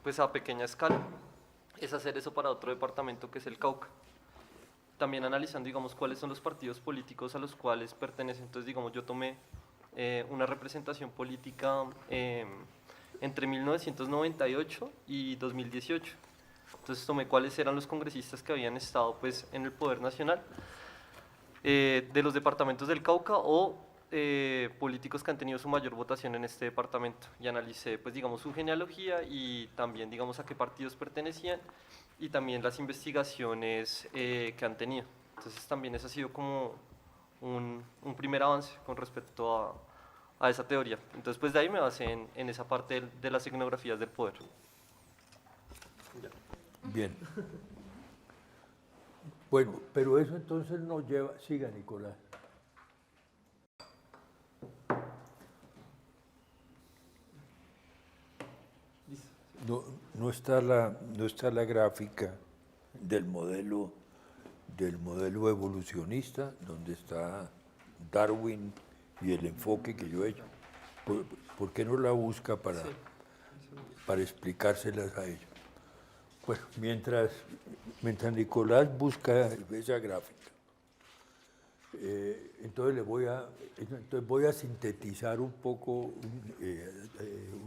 pues a pequeña escala, es hacer eso para otro departamento que es el Cauca. También analizando, digamos, cuáles son los partidos políticos a los cuales pertenecen. Entonces, digamos, yo tomé una representación política entre 1998 y 2018. Entonces tomé cuáles eran los congresistas que habían estado pues, en el poder nacional de los departamentos del Cauca o políticos que han tenido su mayor votación en este departamento y analicé pues digamos su genealogía y también digamos a qué partidos pertenecían y también las investigaciones que han tenido. Entonces también ese ha sido como un primer avance con respecto a esa teoría. Entonces pues de ahí me basé en esa parte de las etnografías del poder. Ya. Bien. Bueno, pero eso entonces nos lleva... Siga, Nicolás. No está la gráfica del modelo evolucionista, donde está Darwin y el enfoque que yo he hecho. ¿Por qué no la busca para explicárselas a ellos? Bueno, mientras Nicolás busca esa gráfica, entonces voy a sintetizar un poco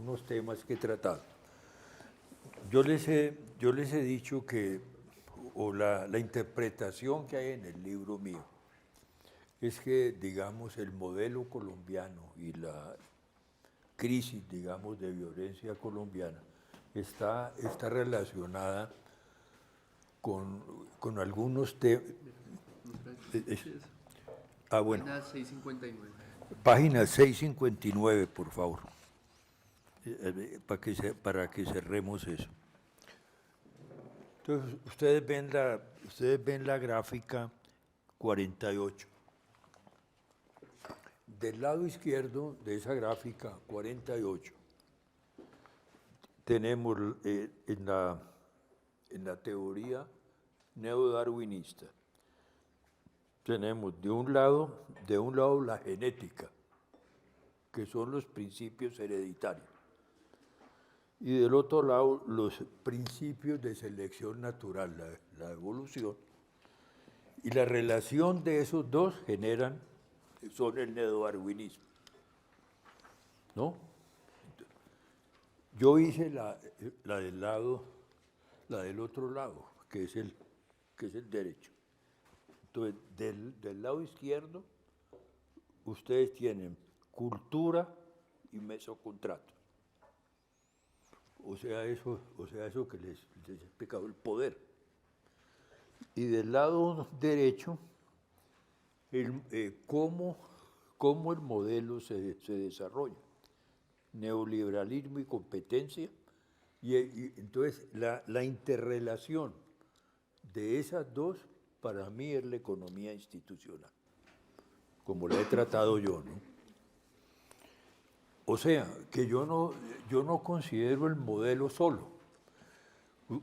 unos temas que he tratado. Yo les he dicho que, o la interpretación que hay en el libro mío, es que, digamos, el modelo colombiano y la crisis, digamos, de violencia colombiana está relacionada con algunos temas. Bueno. Página 659. Página 659, por favor, para que cerremos eso. Entonces, ustedes ven la gráfica 48. Del lado izquierdo de esa gráfica 48, tenemos en la teoría neodarwinista, tenemos de un lado la genética, que son los principios hereditarios. Y del otro lado, los principios de selección natural, la evolución. Y la relación de esos dos son el neodarwinismo, ¿no? Yo hice la del otro lado, que es el derecho. Entonces, del lado izquierdo, ustedes tienen cultura y mesocontrato. O sea, eso que les he explicado, el poder. Y del lado derecho, cómo el modelo se desarrolla. Neoliberalismo y competencia. Y entonces, la interrelación de esas dos, para mí, es la economía institucional, como la he tratado yo, ¿no? O sea, que yo no considero el modelo solo.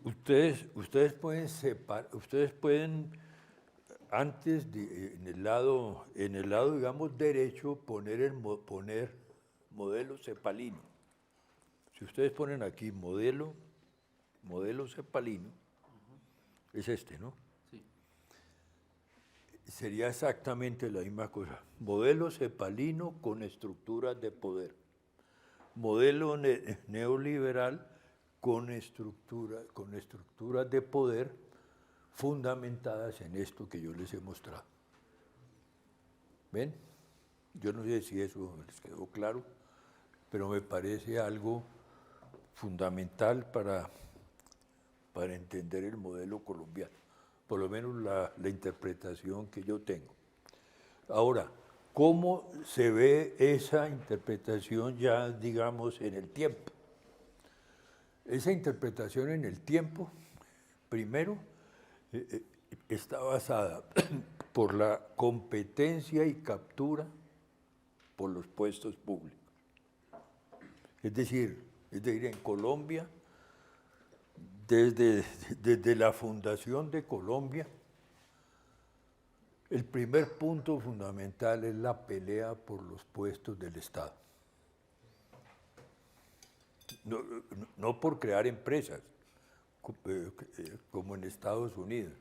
Ustedes pueden separar, antes en el lado, digamos, derecho, poner modelo cepalino. Si ustedes ponen aquí modelo cepalino, es este, ¿no? Sí. Sería exactamente la misma cosa. Modelo cepalino con estructuras de poder. Modelo neoliberal con estructuras de poder fundamentadas en esto que yo les he mostrado. ¿Ven? Yo no sé si eso les quedó claro, pero me parece algo fundamental para entender el modelo colombiano, por lo menos la interpretación que yo tengo. Ahora, ¿cómo se ve esa interpretación ya, digamos, en el tiempo? Esa interpretación en el tiempo, primero, está basada por la competencia y captura por los puestos públicos. Es decir, en Colombia, desde la fundación de Colombia, el primer punto fundamental es la pelea por los puestos del Estado. No por crear empresas, como en Estados Unidos.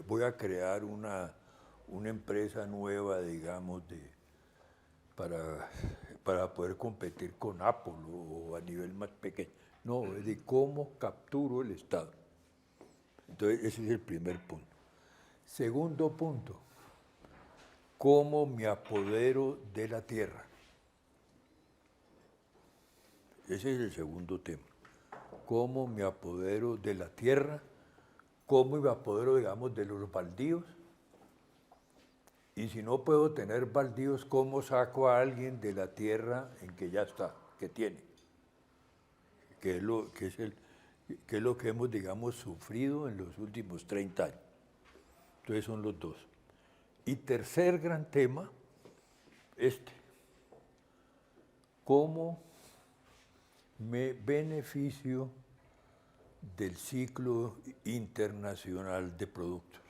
Voy a crear una empresa nueva, digamos, para poder competir con Apple o a nivel más pequeño. No, es de cómo capturo el Estado. Entonces, ese es el primer punto. Segundo punto, cómo me apodero de la tierra. Ese es el segundo tema. Cómo me apodero de la tierra, cómo me apodero, digamos, de los baldíos. Y si no puedo tener baldíos, ¿cómo saco a alguien de la tierra en que ya está, que tiene? Que es lo que hemos, digamos, sufrido en los últimos 30 años. Entonces son los dos. Y tercer gran tema, ¿cómo me beneficio del ciclo internacional de productos?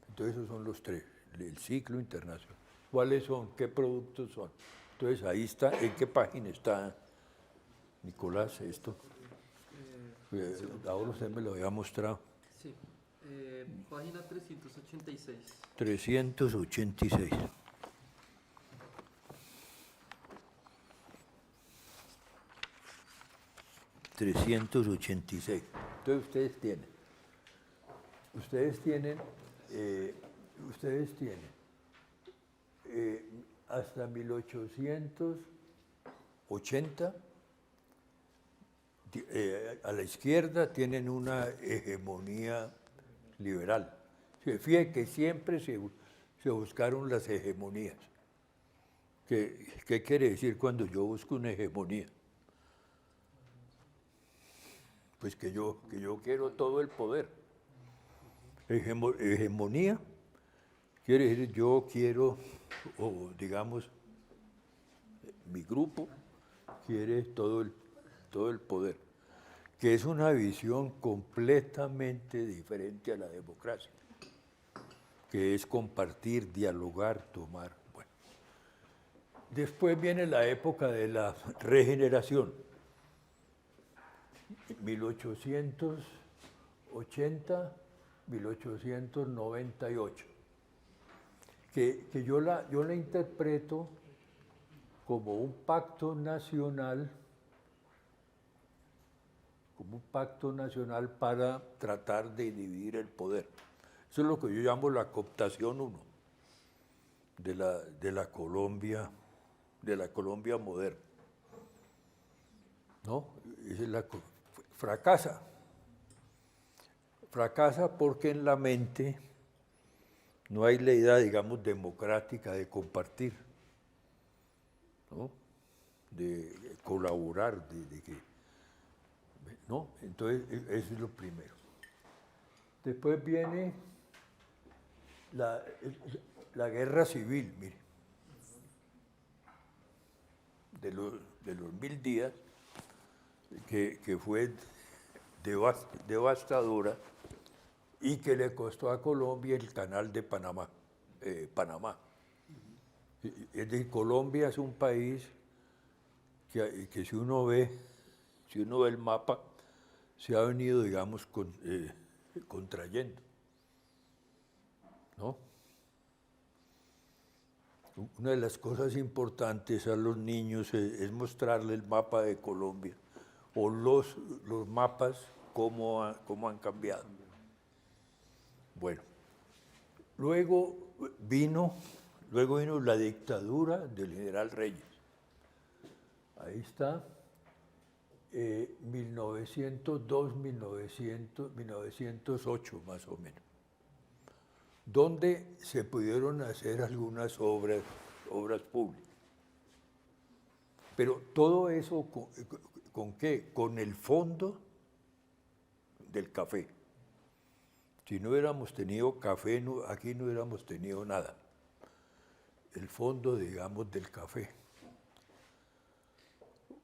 Entonces esos son los tres, el ciclo internacional. ¿Cuáles son? ¿Qué productos son? Entonces ahí está, ¿en qué página está, Nicolás, esto? Ahora usted me lo había mostrado. Sí, página 386. 386. ...386. Entonces ustedes tienen hasta 1880, a la izquierda tienen una hegemonía liberal. Fíjense que siempre se buscaron las hegemonías. ¿Qué quiere decir cuando yo busco una hegemonía? Pues que yo quiero todo el poder. Hegemonía quiere decir yo quiero, o digamos, mi grupo quiere todo el poder, que es una visión completamente diferente a la democracia, que es compartir, dialogar, tomar. Bueno, Después viene la época de la regeneración, 1880, 1898, que yo la interpreto como un pacto nacional para tratar de dividir el poder. Eso es lo que yo llamo la cooptación 1 de la Colombia moderna. ¿No? Fracasa. Fracasa porque en la mente no hay la idea, digamos, democrática de compartir, ¿no? De colaborar, de que, ¿no? Entonces, eso es lo primero. Después viene la guerra civil, mire, de los 1000 días, que fue devastadora y que le costó a Colombia el canal de Panamá. Es decir, Colombia es un país que si uno ve el mapa, se ha venido, digamos, contrayendo, ¿no? Una de las cosas importantes a los niños es mostrarle el mapa de Colombia o los mapas, cómo han cambiado. Bueno, luego vino la dictadura del general Reyes. Ahí está, 1902, 1908 más o menos, donde se pudieron hacer algunas obras públicas. Pero todo eso, ¿con qué? Con el fondo del café. Si no hubiéramos tenido café, aquí no hubiéramos tenido nada. El fondo, digamos, del café.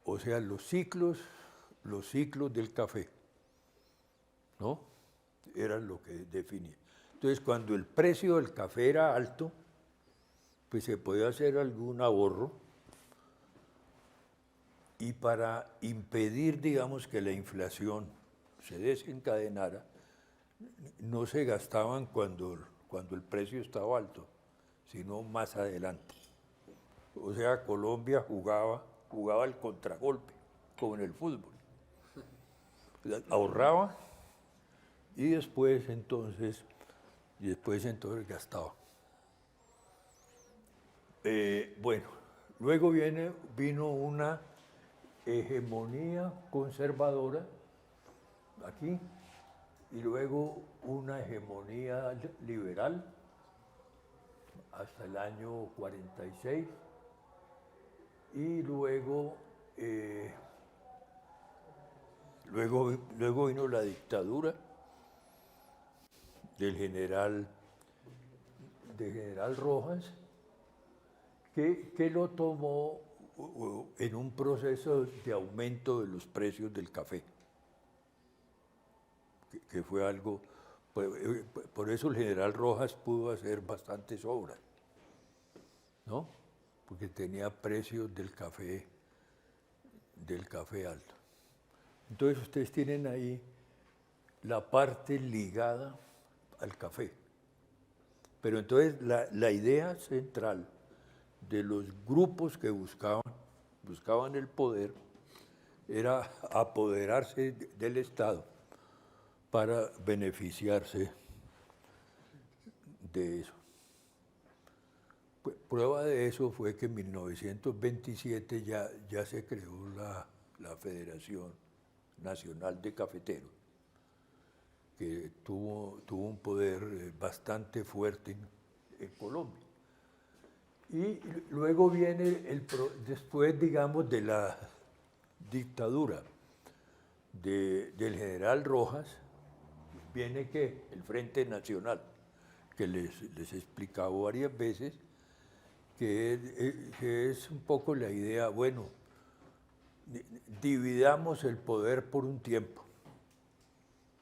O sea, los ciclos del café, ¿no? Eran lo que definía. Entonces, cuando el precio del café era alto, pues se podía hacer algún ahorro, y para impedir, digamos, que la inflación se desencadenara, no se gastaban cuando el precio estaba alto, sino más adelante. O sea, Colombia jugaba el contragolpe, como en el fútbol. Ahorraba y después entonces gastaba. Bueno, luego vino una hegemonía conservadora aquí, y luego una hegemonía liberal hasta el año 46, y luego vino la dictadura del general Rojas, que lo tomó en un proceso de aumento de los precios del café, que fue algo, por eso el general Rojas pudo hacer bastantes obras, ¿no? Porque tenía precios del café alto. Entonces ustedes tienen ahí la parte ligada al café. Pero entonces la idea central de los grupos que buscaban el poder era apoderarse del Estado para beneficiarse de eso. Prueba de eso fue que en 1927 ya se creó la Federación Nacional de Cafeteros, que tuvo un poder bastante fuerte en Colombia. Y luego viene, después, digamos, de la dictadura del general Rojas, viene que el Frente Nacional, que les he explicado varias veces, que es un poco la idea, bueno, dividamos el poder por un tiempo,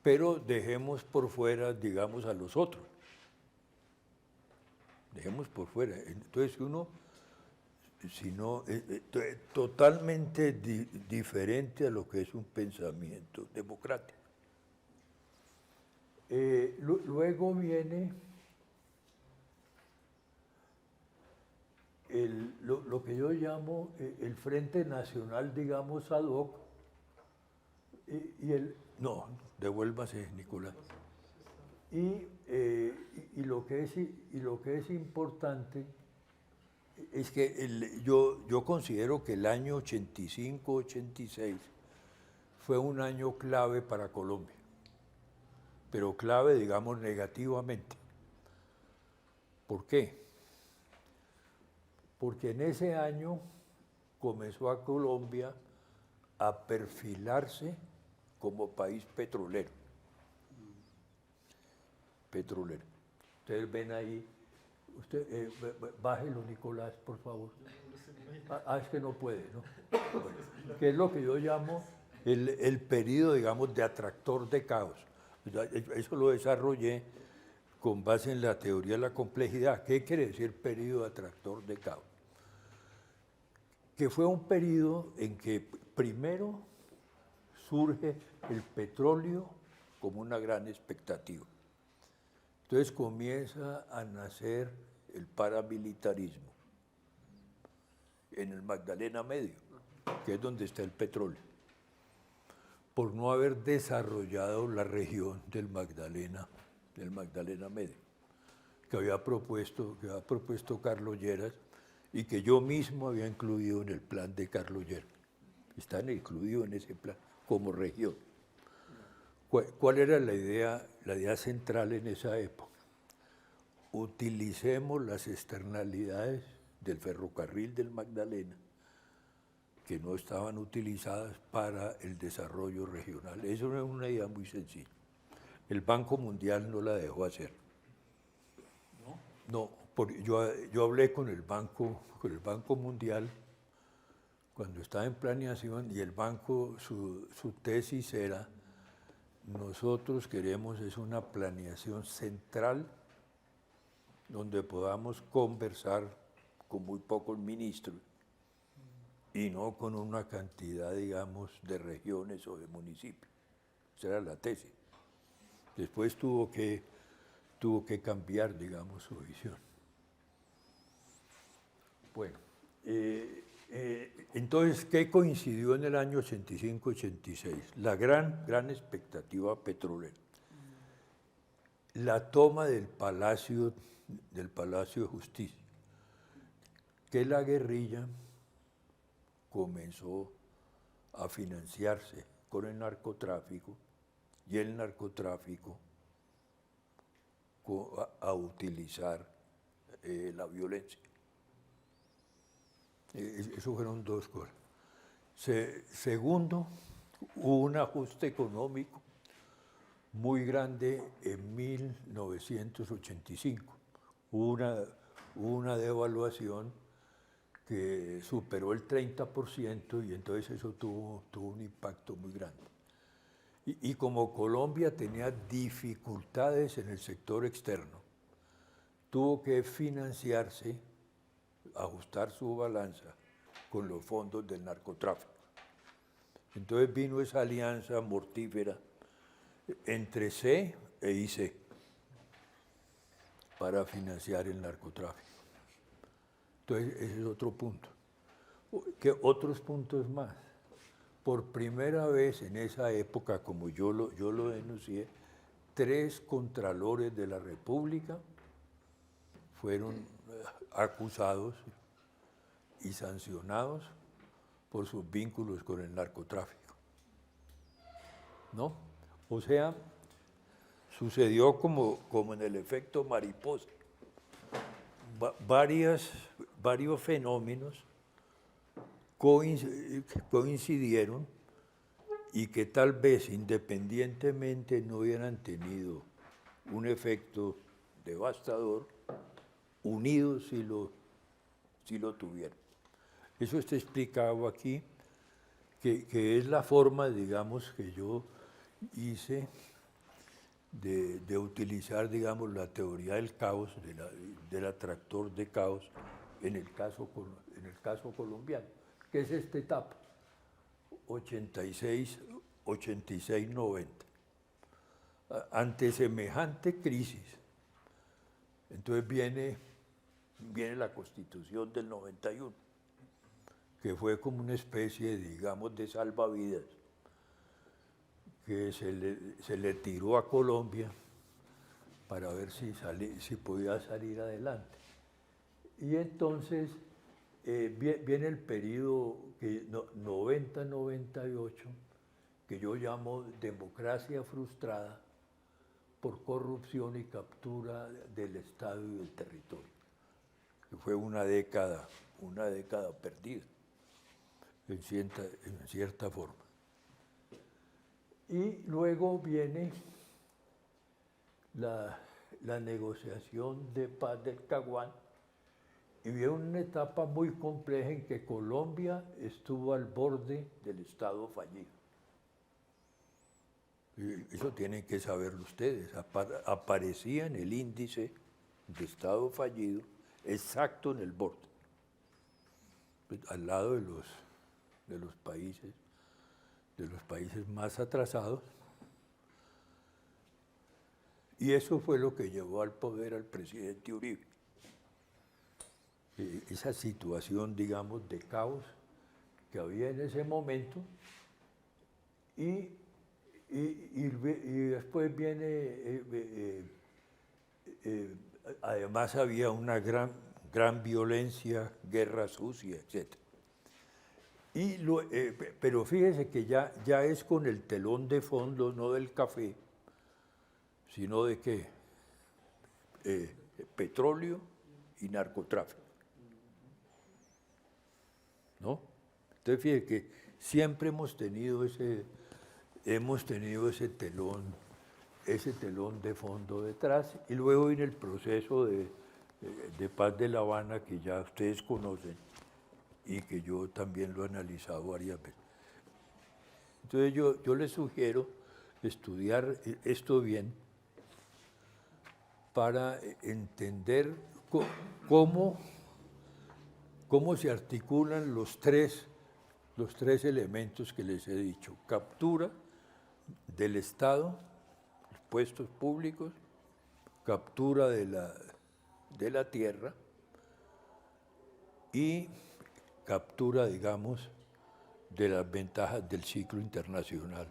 pero dejemos por fuera, digamos, a los otros. Dejemos por fuera. Entonces uno sino totalmente diferente a lo que es un pensamiento democrático. Luego viene lo que yo llamo el Frente Nacional, digamos, ad hoc, no, devuélvase, Nicolás. Y lo que es importante es que yo considero que el año 85-86 fue un año clave para Colombia, pero clave, digamos, negativamente. ¿Por qué? Porque en ese año comenzó a Colombia a perfilarse como país petrolero. Petrolero. Ustedes ven ahí, bájelo, Nicolás, por favor. Es que no puede, ¿no? Bueno, que es lo que yo llamo el periodo, digamos, de atractor de caos. Eso lo desarrollé con base en la teoría de la complejidad. ¿Qué quiere decir periodo de atractor de caos? Que fue un periodo en que primero surge el petróleo como una gran expectativa. Entonces comienza a nacer el paramilitarismo en el Magdalena Medio, que es donde está el petróleo, por no haber desarrollado la región del Magdalena Medio, que había propuesto Carlos Lleras y que yo mismo había incluido en el plan de Carlos Lleras. Están incluidos en ese plan como región. ¿Cuál era la idea central en esa época? Utilicemos las externalidades del ferrocarril del Magdalena, que no estaban utilizadas para el desarrollo regional. Eso era una idea muy sencilla. El Banco Mundial no la dejó hacer. No, yo hablé con el Banco Mundial cuando estaba en planeación, y el banco, su tesis era: nosotros queremos es una planeación central donde podamos conversar con muy pocos ministros y no con una cantidad, digamos, de regiones o de municipios. Esa era la tesis. Después tuvo que cambiar, digamos, su visión. Bueno, entonces, ¿qué coincidió en el año 85-86? La gran expectativa petrolera. La toma del Palacio de Justicia, que la guerrilla comenzó a financiarse con el narcotráfico, y el narcotráfico a utilizar la violencia. Eso fueron dos cosas. Segundo, hubo un ajuste económico muy grande en 1985. Hubo una devaluación que superó el 30%, y entonces eso tuvo un impacto muy grande. Y como Colombia tenía dificultades en el sector externo, tuvo que financiarse, ajustar su balanza con los fondos del narcotráfico. Entonces vino esa alianza mortífera entre C e IC para financiar el narcotráfico. Entonces ese es otro punto. ¿Qué otros puntos más? Por primera vez en esa época, como yo lo denuncié, 3 contralores de la República fueron acusados y sancionados por sus vínculos con el narcotráfico. ¿No? O sea, sucedió como en el efecto mariposa. Varios fenómenos coincidieron, y que tal vez independientemente no hubieran tenido un efecto devastador, unidos sí lo tuvieron. Eso está explicado aquí, que es la forma, digamos, que yo hice de utilizar, digamos, la teoría del caos, del atractor de caos, en el caso colombiano, que es esta etapa, 86, 86, 90. Ante semejante crisis, entonces viene la Constitución del 91, que fue como una especie, digamos, de salvavidas, que se le tiró a Colombia para ver si podía salir adelante. Y entonces viene el periodo 90-98, que yo llamo democracia frustrada por corrupción y captura del Estado y del territorio, que fue una década perdida, en cierta forma. Y luego viene la negociación de paz del Caguán, y viene una etapa muy compleja en que Colombia estuvo al borde del Estado fallido. Y eso tienen que saberlo ustedes. Aparecía en el índice de Estado fallido exacto en el borde, al lado de los países más atrasados. Y eso fue lo que llevó al poder al presidente Uribe. Esa situación, digamos, de caos que había en ese momento, y después viene, además había una gran violencia, guerra sucia, etc. Pero fíjese que ya es con el telón de fondo, no del café, sino de qué, petróleo y narcotráfico, ¿no? Entonces fíjese que siempre hemos tenido ese telón de fondo detrás, y luego viene el proceso de paz de La Habana, que ya ustedes conocen y que yo también lo he analizado varias veces. Entonces yo les sugiero estudiar esto bien para entender cómo se articulan los tres elementos que les he dicho: captura del Estado, los puestos públicos, captura de la tierra y captura, digamos, de las ventajas del ciclo internacional,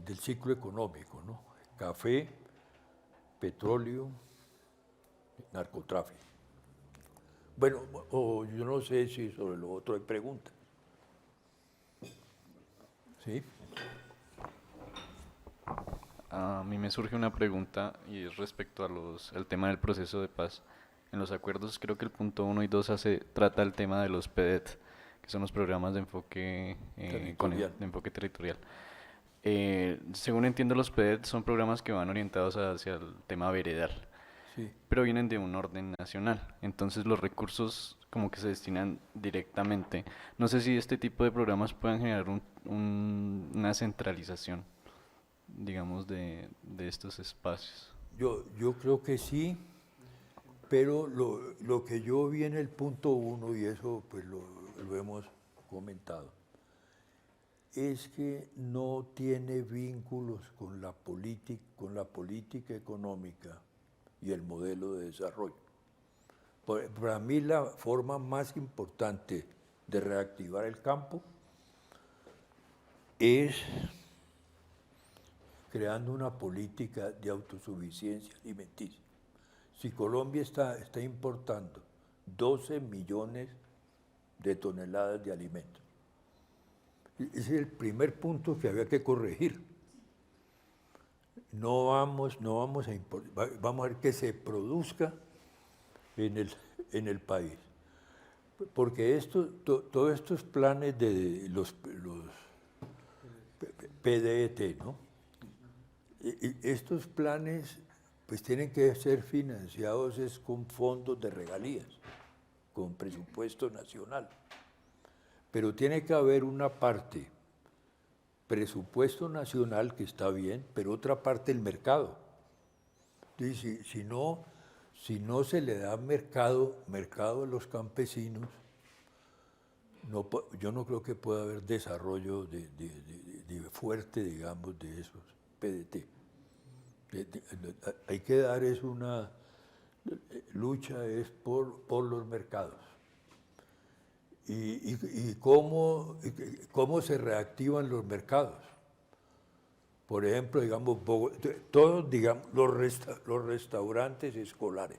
del ciclo económico, ¿no? Café, petróleo, narcotráfico. Bueno, yo no sé si sobre lo otro hay preguntas. ¿Sí? A mí me surge una pregunta, y es respecto al tema del proceso de paz. En los acuerdos, creo que el punto 1 y 2 trata el tema de los PEDET, que son los programas de enfoque territorial. Según entiendo, los PEDET son programas que van orientados hacia el tema veredal, Sí. pero vienen de un orden nacional. Entonces los recursos como que se destinan directamente. No sé si este tipo de programas pueden generar una centralización, digamos, de estos espacios. Yo creo que sí, pero lo que yo vi en el punto 1, y eso pues lo hemos comentado, es que no tiene vínculos con la política económica y el modelo de desarrollo. Para mí la forma más importante de reactivar el campo es creando una política de autosuficiencia alimenticia. Si Colombia está importando 12 millones de toneladas de alimentos, ese es el primer punto que había que corregir. No vamos a ver que se produzca en el país. Porque todos estos planes de los PDET, ¿no? Estos planes pues tienen que ser financiados con fondos de regalías, con presupuesto nacional. Pero tiene que haber una parte presupuesto nacional, que está bien, pero otra parte el mercado. Y si si no se le da mercado a los campesinos, yo no creo que pueda haber desarrollo de fuerte, digamos, de esos PDT. Hay que dar una lucha es por los mercados. Y cómo se reactivan los mercados. Por ejemplo, digamos, todos, digamos, los restaurantes escolares,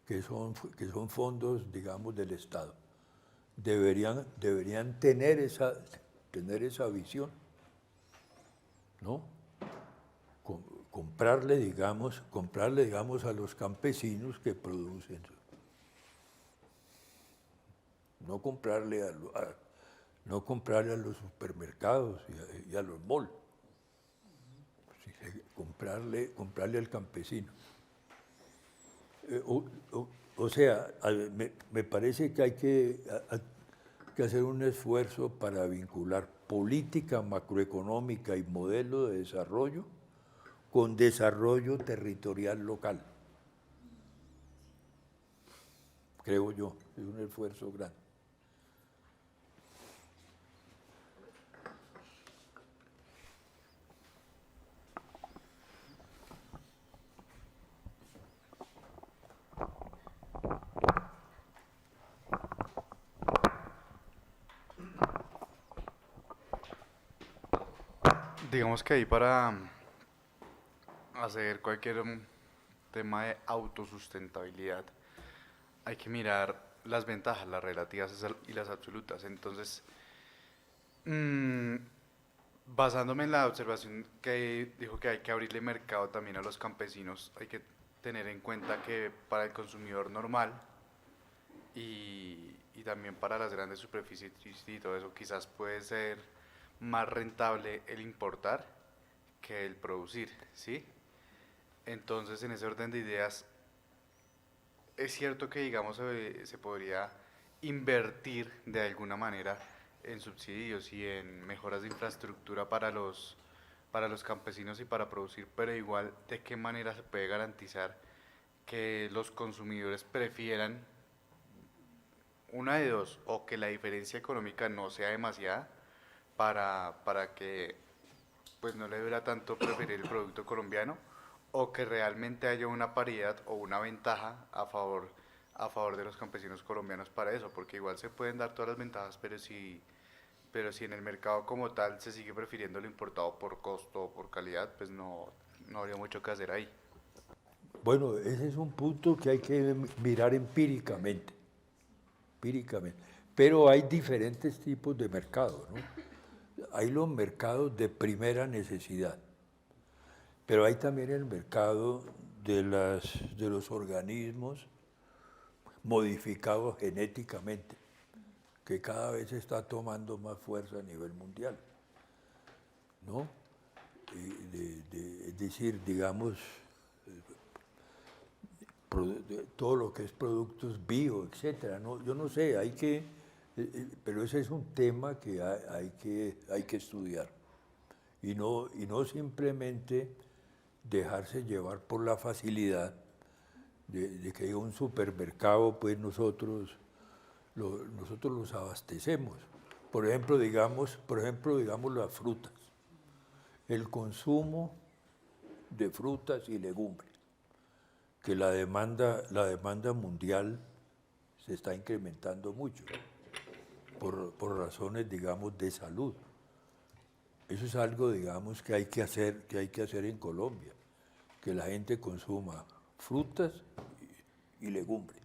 que son fondos, digamos, del Estado, deberían tener esa visión, ¿no? Comprarle, digamos, a los campesinos que producen. No comprarle a los supermercados y a los malls. Comprarle al campesino. O sea, me parece que hay que hacer un esfuerzo para vincular política macroeconómica y modelo de desarrollo con desarrollo territorial local. Creo yo, es un esfuerzo grande. Digamos que ahí para hacer cualquier tema de autosustentabilidad hay que mirar las ventajas, las relativas y las absolutas. Entonces, basándome en la observación que dijo que hay que abrirle mercado también a los campesinos, hay que tener en cuenta que para el consumidor normal y también para las grandes superficies y todo eso, quizás puede ser más rentable el importar que el producir, ¿sí? Entonces, en ese orden de ideas, es cierto que, digamos, se podría invertir de alguna manera en subsidios y en mejoras de infraestructura para los campesinos y para producir, pero igual, ¿de qué manera se puede garantizar que los consumidores prefieran una de dos, o que la diferencia económica no sea demasiada para que pues no le duela tanto preferir el producto colombiano, o que realmente haya una paridad o una ventaja a favor de los campesinos colombianos para eso? Porque igual se pueden dar todas las ventajas, pero si en el mercado como tal se sigue prefiriendo lo importado por costo o por calidad, pues no habría mucho que hacer ahí. Bueno, ese es un punto que hay que mirar empíricamente. Pero hay diferentes tipos de mercados, ¿no? Hay los mercados de primera necesidad, pero hay también el mercado de los organismos modificados genéticamente, que cada vez está tomando más fuerza a nivel mundial, ¿no? Es decir, digamos, todo lo que es productos bio, etcétera, ¿no? Yo no sé, pero ese es un tema que hay que estudiar y no simplemente dejarse llevar por la facilidad de que haya un supermercado, pues nosotros los abastecemos. Por ejemplo, digamos las frutas, el consumo de frutas y legumbres, que la demanda mundial se está incrementando mucho por razones, digamos, de salud. Eso es algo, digamos, que hay que hacer en Colombia, que la gente consuma frutas y legumbres.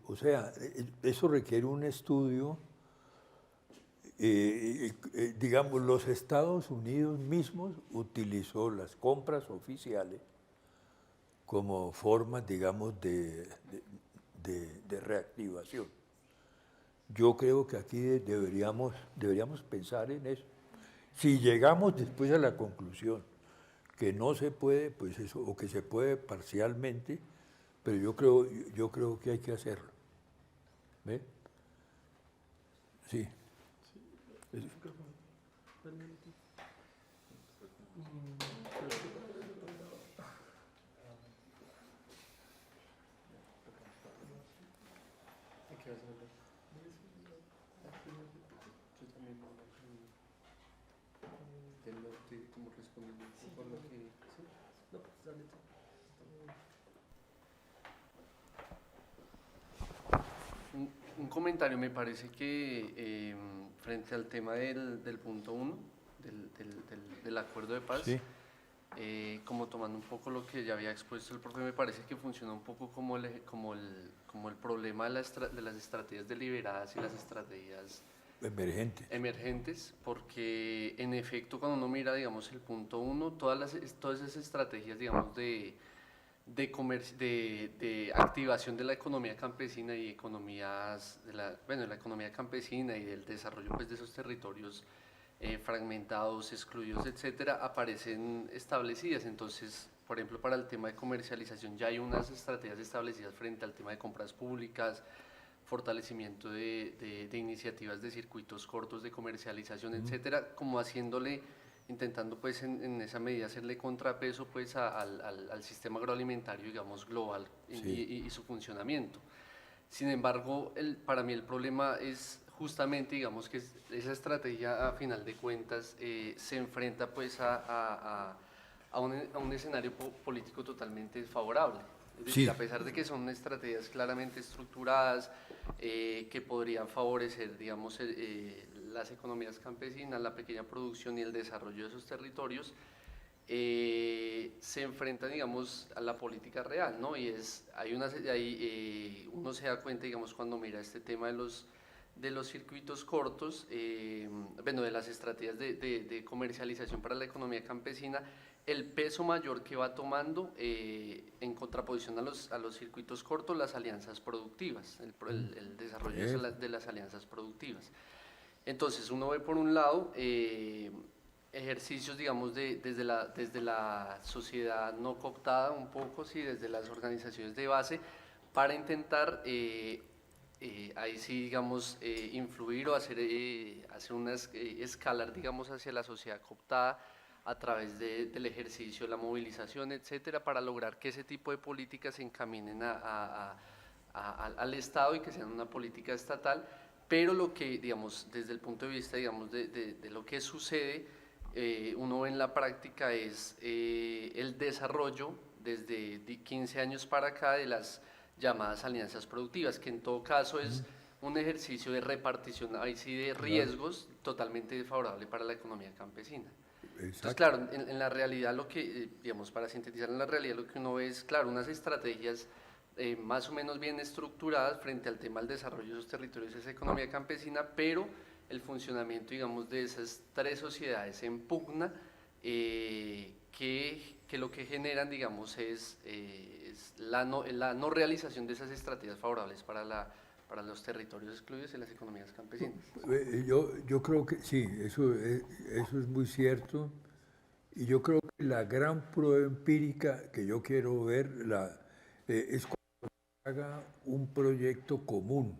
O sea, eso requiere un estudio. Digamos, los Estados Unidos mismos utilizó las compras oficiales como formas, digamos, de reactivación. Yo creo que aquí deberíamos pensar en eso. Si llegamos después a la conclusión que no se puede, pues eso, o que se puede parcialmente, pero yo creo que hay que hacerlo. ¿Ve? Sí. Un comentario, me parece que frente al tema del punto 1, del acuerdo de paz, Sí. como tomando un poco lo que ya había expuesto el profe, me parece que funciona un poco como el problema de las estrategias deliberadas y las estrategias Emergente. emergentes, porque en efecto cuando uno mira, digamos, el punto 1, todas esas estrategias, digamos, de activación de la economía campesina y economías, la economía campesina y del desarrollo, pues, de esos territorios fragmentados, excluidos, etcétera, aparecen establecidas. Entonces, por ejemplo, para el tema de comercialización ya hay unas estrategias establecidas frente al tema de compras públicas, fortalecimiento de iniciativas de circuitos cortos de comercialización, etcétera, como intentando pues en esa medida hacerle contrapeso pues al sistema agroalimentario, digamos, global Sí. y su funcionamiento. Sin embargo, para mí el problema es justamente, digamos, que esa estrategia a final de cuentas se enfrenta pues a un escenario político totalmente desfavorable. Es decir, Sí. a pesar de que son estrategias claramente estructuradas, que podrían favorecer, digamos, las economías campesinas, la pequeña producción y el desarrollo de esos territorios, se enfrentan, digamos, a la política real, ¿no? Y uno se da cuenta, digamos, cuando mira este tema de los circuitos cortos, bueno, de las estrategias de comercialización para la economía campesina, el peso mayor que va tomando en contraposición a los circuitos cortos, las alianzas productivas, el desarrollo de las alianzas productivas. Entonces uno ve por un lado ejercicios, digamos, desde la sociedad no cooptada un poco, sí, desde las organizaciones de base, para intentar ahí sí, digamos, influir o hacer escalar, digamos, hacia la sociedad cooptada a través del ejercicio, la movilización, etcétera, para lograr que ese tipo de políticas se encaminen al Estado y que sean una política estatal. Pero lo que, digamos, desde el punto de vista, digamos, de lo que sucede, uno ve en la práctica es el desarrollo desde 15 años para acá de las llamadas alianzas productivas, que en todo caso es un ejercicio de repartición, ahí sí, de riesgos totalmente desfavorable para la economía campesina. Entonces, claro, en la realidad lo que, digamos, para sintetizar, en la realidad lo que uno ve es, claro, unas estrategias más o menos bien estructuradas frente al tema del desarrollo de esos territorios, esa economía campesina, pero el funcionamiento, digamos, de esas tres sociedades en pugna, que lo que generan, digamos, es la no realización de esas estrategias favorables para los territorios excluidos y las economías campesinas. Yo creo que sí, eso es muy cierto. Y yo creo que la gran prueba empírica que yo quiero ver es cuando se haga un proyecto común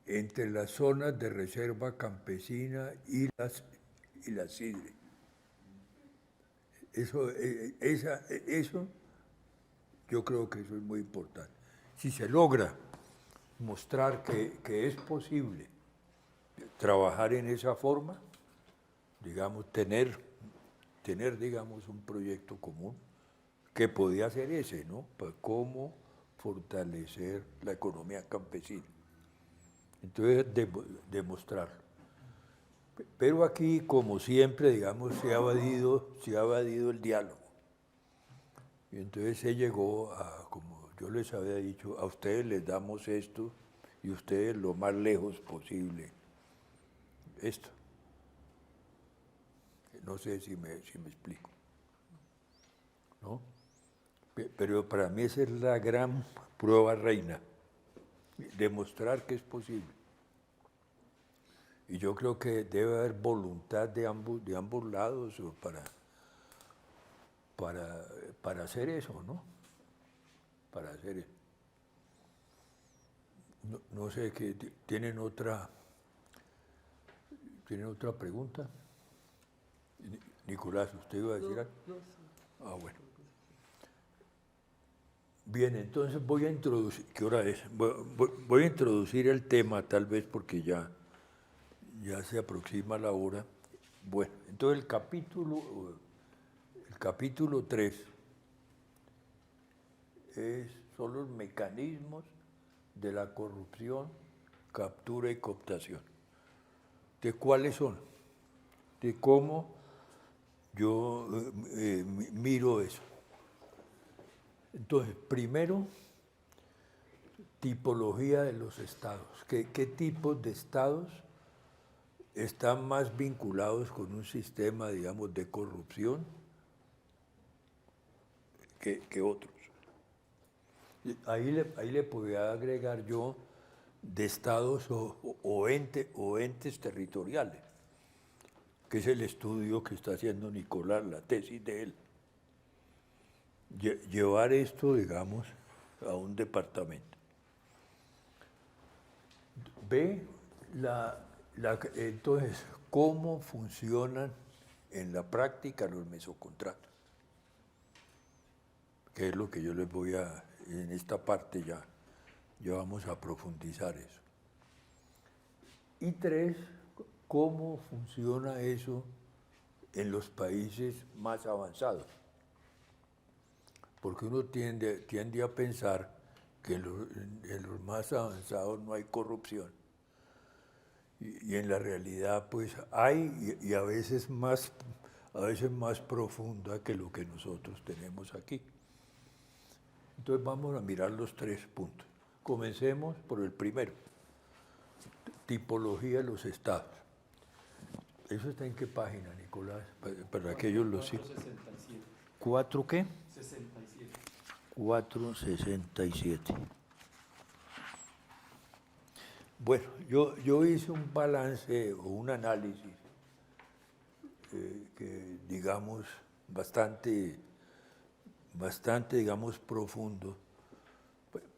entre las zonas de reserva campesina y las CIDRE. Eso, yo creo que eso es muy importante. Si se logra mostrar que es posible trabajar en esa forma, digamos, tener, digamos, un proyecto común, que podía ser ese, ¿no? Para cómo fortalecer la economía campesina. Entonces, demostrarlo. Pero aquí, como siempre, digamos, se ha evadido el diálogo. Y entonces se llegó a, como yo les había dicho, a ustedes les damos esto y ustedes lo más lejos posible esto. No sé si me explico, ¿no? Pero para mí esa es la gran prueba reina, demostrar que es posible. Y yo creo que debe haber voluntad de ambos lados para hacer eso, ¿no? Para hacer eso. No sé, ¿tienen otra pregunta? Nicolás, ¿usted iba a decir algo? Ah, bueno. Bien, entonces voy a introducir, ¿qué hora es? Voy a introducir el tema, tal vez porque ya se aproxima la hora. Bueno, entonces el capítulo 3 son los mecanismos de la corrupción, captura y cooptación. ¿De cuáles son? De cómo yo miro eso. Entonces, primero, tipología de los estados. ¿Qué tipos de estados están más vinculados con un sistema, digamos, de corrupción que otros? Ahí le podría agregar yo de estados o entes territoriales, que es el estudio que está haciendo Nicolás, la tesis de él. Llevar esto, digamos, a un departamento. Ve entonces cómo funcionan en la práctica los mesocontratos, que es lo que yo les voy a, en esta parte ya vamos a profundizar eso. Y 3, cómo funciona eso en los países más avanzados. Porque uno tiende a pensar que en los más avanzados no hay corrupción. Y en la realidad pues hay, y a veces más profunda que lo que nosotros tenemos aquí. Entonces vamos a mirar los 3 puntos. Comencemos por el primero, tipología de los estados. ¿Eso está en qué página, Nicolás? Para que ellos lo sigan. 467. ¿4 qué? 67. 467. Bueno, yo hice un balance o un análisis que digamos bastante, digamos, profundo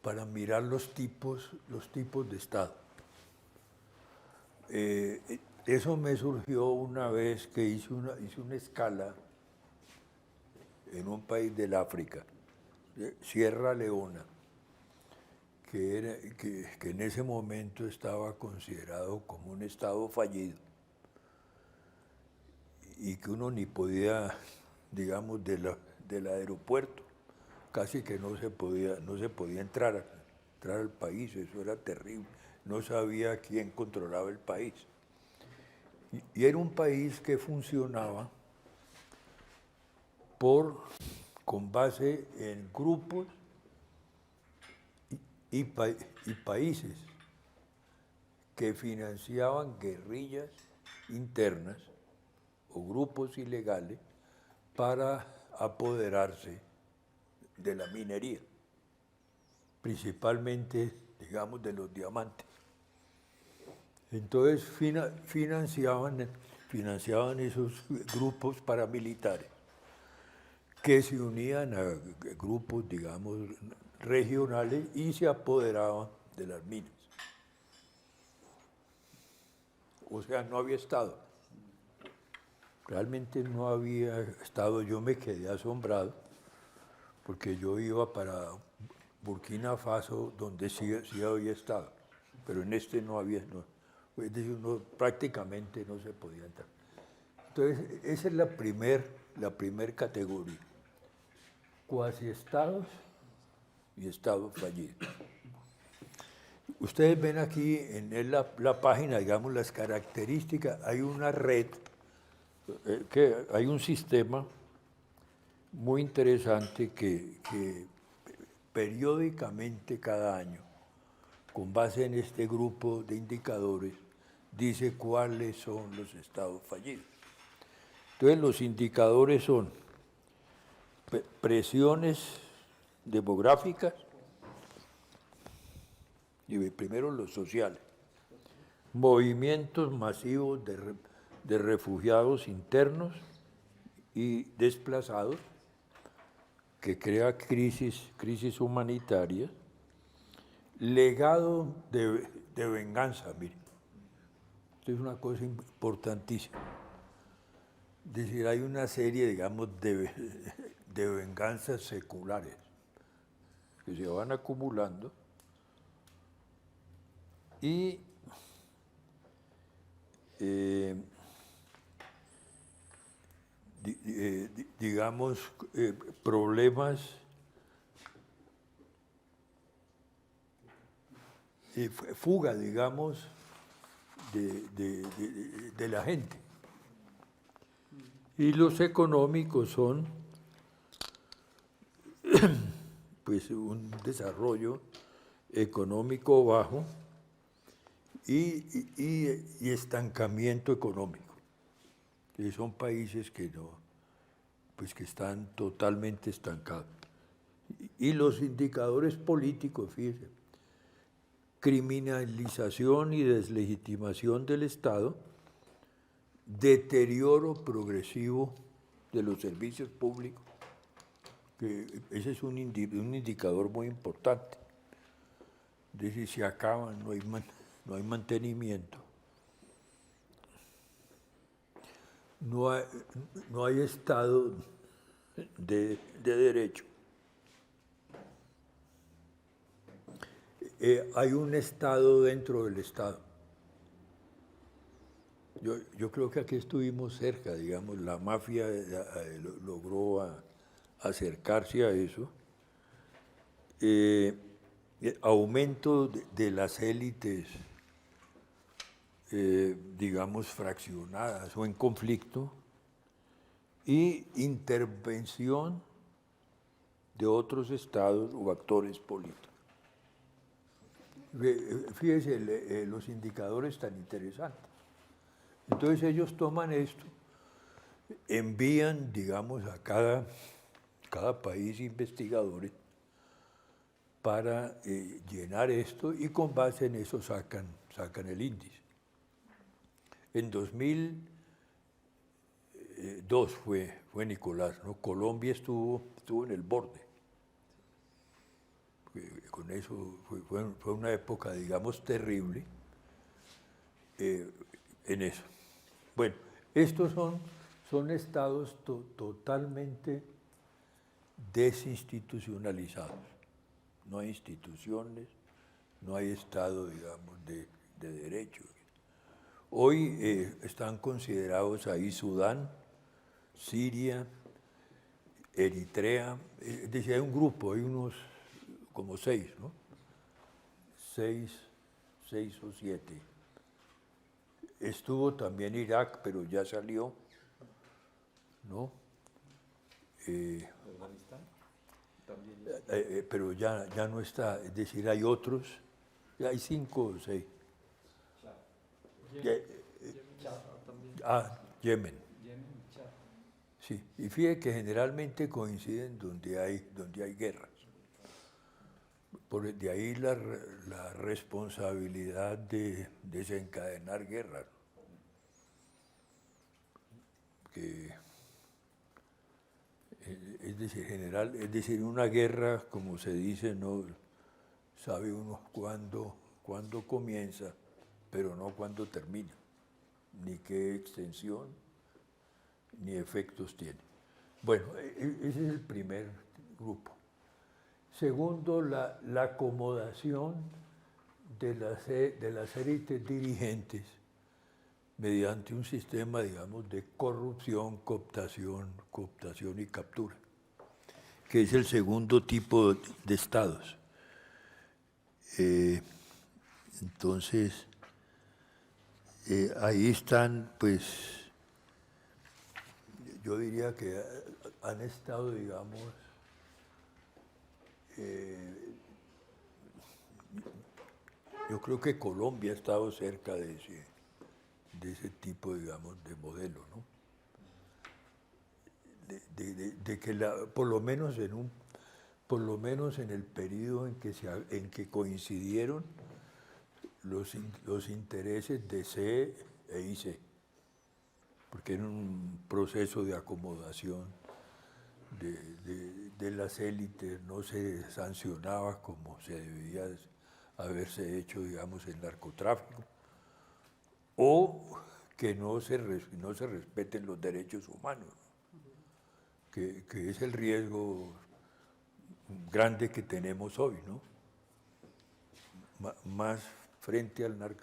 para mirar los tipos de Estado. Eso me surgió una vez que hice una escala en un país del África, Sierra Leona, que en ese momento estaba considerado como un Estado fallido y que uno ni podía, digamos, del aeropuerto, casi que no se podía entrar al país, eso era terrible, no sabía quién controlaba el país. Y era un país que funcionaba con base en grupos y países que financiaban guerrillas internas o grupos ilegales para apoderarse de la minería, principalmente, digamos, de los diamantes. Entonces financiaban esos grupos paramilitares que se unían a grupos, digamos, regionales y se apoderaban de las minas. O sea, no había Estado. Realmente no había Estado. Yo me quedé asombrado porque yo iba para Burkina Faso, donde sí había Estado, pero en este no había, es decir, prácticamente no se podía entrar. Entonces, esa es la primer categoría. Cuasi-estados y estados fallidos. Ustedes ven aquí en la página, digamos, las características. Hay una red, hay un sistema muy interesante que periódicamente cada año, con base en este grupo de indicadores, dice cuáles son los estados fallidos. Entonces, los indicadores son presiones demográficas, y primero los sociales, movimientos masivos de refugiados internos y desplazados, que crea crisis humanitarias, legado de venganza, miren. Esto es una cosa importantísima. Es decir, hay una serie, digamos, de venganzas seculares que se van acumulando y digamos, problemas fuga, digamos, de la gente. Y los económicos son pues un desarrollo económico bajo y estancamiento económico, que son países que no, pues que están totalmente estancados. Y los indicadores políticos, fíjense, criminalización y deslegitimación del Estado, deterioro progresivo de los servicios públicos, que ese es un indicador muy importante. Es decir, se acaban, no hay mantenimiento, no hay Estado de derecho. Hay un Estado dentro del Estado. Yo creo que aquí estuvimos cerca, digamos, la mafia logró acercarse a eso. Aumento de las élites, digamos, fraccionadas o en conflicto, y intervención de otros estados o actores políticos. Fíjese los indicadores tan interesantes. Entonces ellos toman esto, envían, digamos, a cada país investigadores para llenar esto y con base en eso sacan el índice. En 2002 fue Nicolás, ¿no? Colombia estuvo en el borde. Con eso fue una época, digamos, terrible en eso. Bueno, estos son estados totalmente desinstitucionalizados. No hay instituciones, no hay estado, digamos, de derecho. Hoy están considerados ahí Sudán, Siria, Eritrea, es decir, hay un grupo, hay unos como 6, ¿no? 6 o 7. Estuvo también Irak, pero ya salió, ¿no? Afganistán también. Pero ya no está, es decir, hay otros, hay 5 o 6. Yemen. Sí, y fíjate que generalmente coinciden donde hay guerras. De ahí la responsabilidad de desencadenar guerras. Es decir, una guerra, como se dice, no sabe uno cuándo comienza, pero no cuándo termina, ni qué extensión, ni efectos tiene. Bueno, ese es el primer grupo. Segundo, la acomodación de las élites dirigentes mediante un sistema, digamos, de corrupción, cooptación y captura, que es el segundo tipo de estados. Entonces, ahí están, pues, yo diría que han estado, digamos, yo creo que Colombia ha estado cerca de ese tipo, digamos, de modelo, ¿no? De que por lo menos en el periodo en que coincidieron los intereses de C e IC, porque era un proceso de acomodación de las élites, no se sancionaba como se debía haberse hecho, digamos, el narcotráfico, o que no se respeten los derechos humanos, que es el riesgo grande que tenemos hoy, ¿no? Más frente al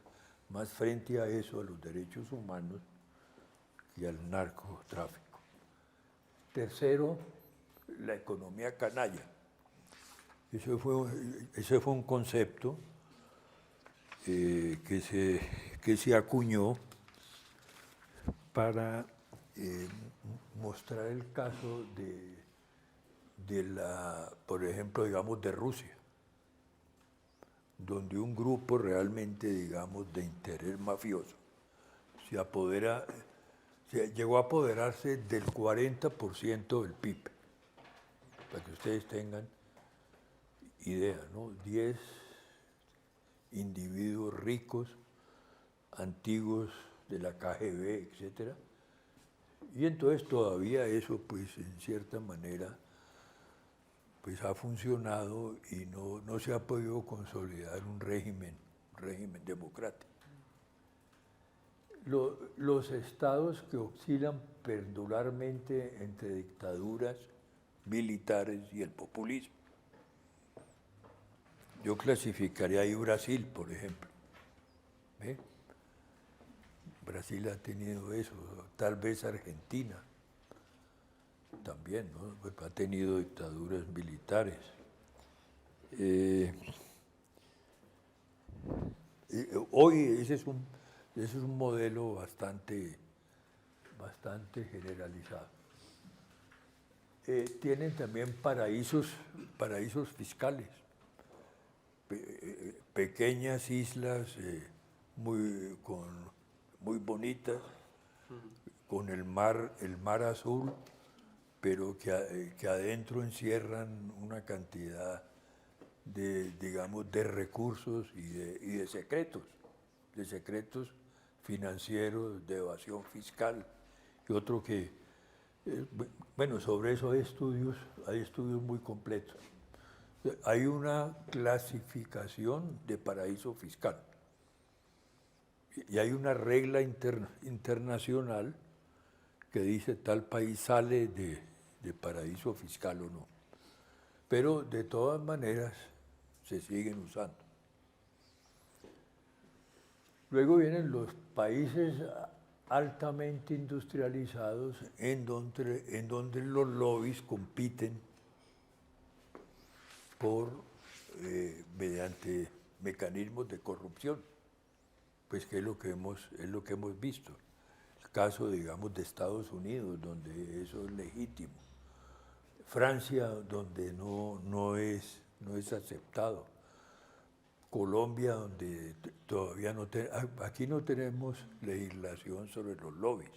más frente a eso, a los derechos humanos, y al narcotráfico. Tercero, la economía canalla. Ese fue un concepto que se acuñó para mostrar el caso por ejemplo, digamos, de Rusia, donde un grupo realmente, digamos, de interés mafioso llegó a apoderarse del 40% del PIB, para que ustedes tengan idea, ¿no? 10 individuos ricos, antiguos de la KGB, etcétera, y entonces todavía eso, pues, en cierta manera, pues ha funcionado y no se ha podido consolidar un régimen democrático. Los estados que oscilan perdularmente entre dictaduras militares y el populismo. Yo clasificaría ahí Brasil, por ejemplo. ¿Ve? Brasil ha tenido eso, tal vez Argentina también, ¿no? Pues ha tenido dictaduras militares. Hoy ese es un modelo bastante generalizado. Tienen también paraísos fiscales, pequeñas islas muy bonitas, con el mar azul, pero que adentro encierran una cantidad digamos, de recursos y de secretos financieros, de evasión fiscal, y otro que, bueno, sobre eso hay estudios muy completos. Hay una clasificación de paraíso fiscal y hay una regla internacional que dice tal país sale de paraíso fiscal o no. Pero de todas maneras se siguen usando. Luego vienen los países altamente industrializados en donde los lobbies compiten mediante mecanismos de corrupción, pues que es lo que hemos visto. El caso, digamos, de Estados Unidos, donde eso es legítimo. Francia, donde no es aceptado. Colombia, donde todavía aquí no tenemos legislación sobre los lobbies,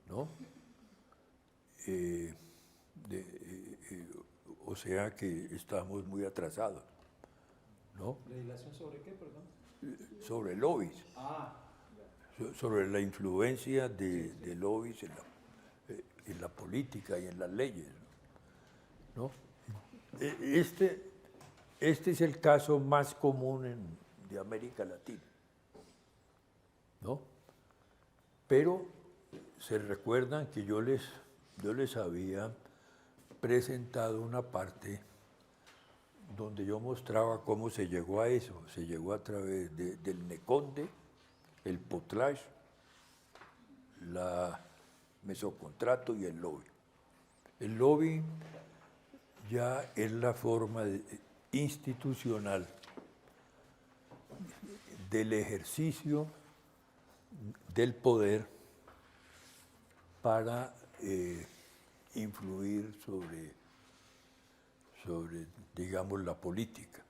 ¿no? O sea que estamos muy atrasados, ¿no? ¿Legislación sobre qué, perdón? Sobre lobbies. Sobre la influencia de lobbies en la política y en las leyes, ¿no? Este es el caso más común de América Latina, ¿no? Pero se recuerdan que yo les había presentado una parte donde yo mostraba cómo se llegó a eso. Se llegó a través del Neconde, el potlage, la mesocontrato y el lobby. El lobby ya es la forma institucional del ejercicio del poder para influir sobre, digamos, la política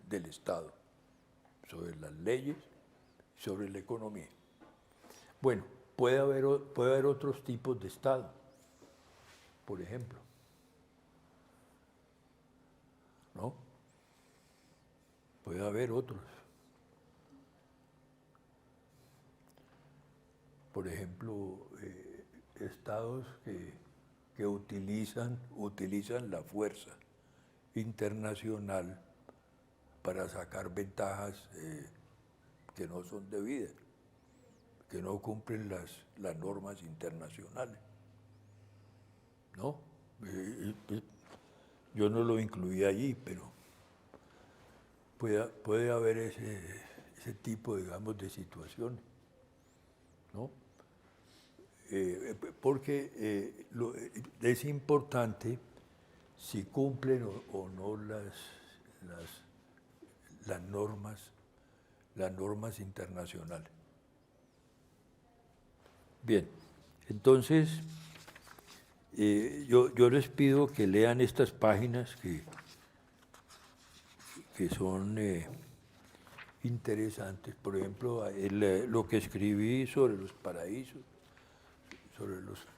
del Estado, sobre las leyes, sobre la economía. Bueno, puede haber otros tipos de Estado, por ejemplo, ¿no? Puede haber otros. Por ejemplo, estados que utilizan la fuerza internacional para sacar ventajas que no son debidas, que no cumplen las normas internacionales, ¿no? Yo no lo incluí allí, pero puede haber ese tipo, digamos, de situaciones, ¿no? Porque es importante si cumplen o no las normas internacionales. Bien, entonces yo les pido que lean estas páginas que son interesantes. Por ejemplo, lo que escribí sobre los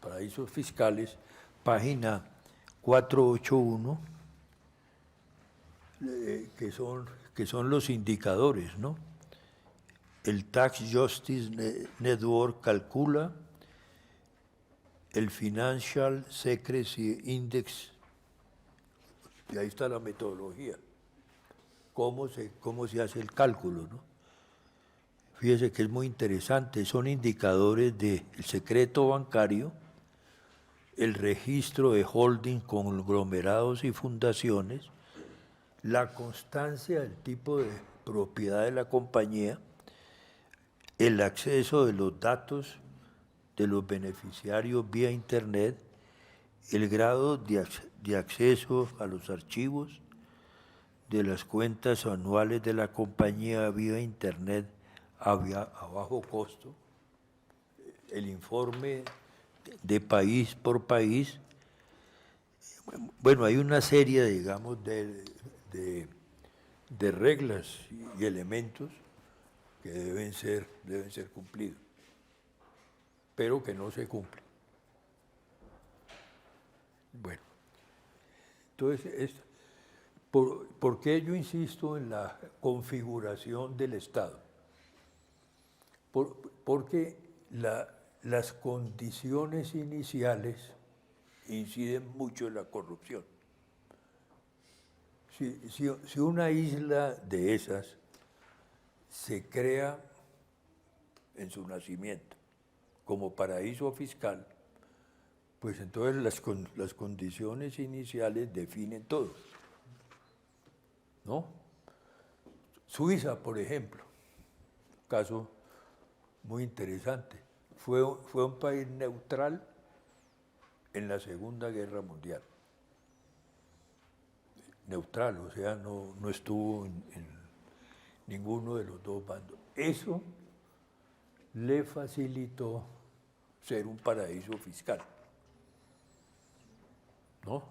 paraísos fiscales, página 481, que son los indicadores, ¿no? El Tax Justice Network calcula el Financial Secrecy Index, y ahí está la metodología, cómo se hace el cálculo, ¿no? Fíjese que es muy interesante, son indicadores del secreto bancario, el registro de holding, conglomerados y fundaciones, la constancia del tipo de propiedad de la compañía, el acceso de los datos de los beneficiarios vía Internet, el grado de acceso a los archivos de las cuentas anuales de la compañía vía Internet a bajo costo, el informe de país por país. Bueno, hay una serie, digamos, de reglas y elementos que deben ser cumplidos, pero que no se cumplen. Bueno, entonces, ¿por qué yo insisto en la configuración del Estado? Porque las condiciones iniciales inciden mucho en la corrupción. Si una isla de esas se crea en su nacimiento como paraíso fiscal, pues entonces las condiciones iniciales definen todo, ¿no? Suiza, por ejemplo, caso muy interesante, fue un país neutral en la Segunda Guerra Mundial. Neutral, o sea, no estuvo en ninguno de los dos bandos. Eso le facilitó ser un paraíso fiscal, ¿no?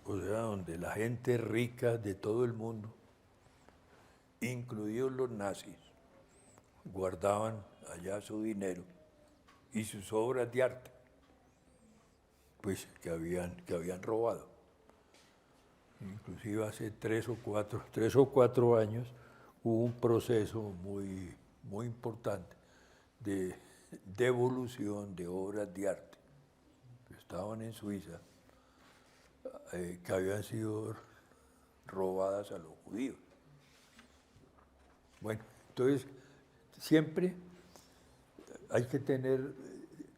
O sea, donde la gente rica de todo el mundo, incluidos los nazis, guardaban allá su dinero y sus obras de arte, pues que habían robado. Inclusive hace 3 o 4 años hubo un proceso muy, muy importante de devolución de obras de arte que estaban en Suiza, que habían sido robadas a los judíos. Bueno, entonces siempre hay que tener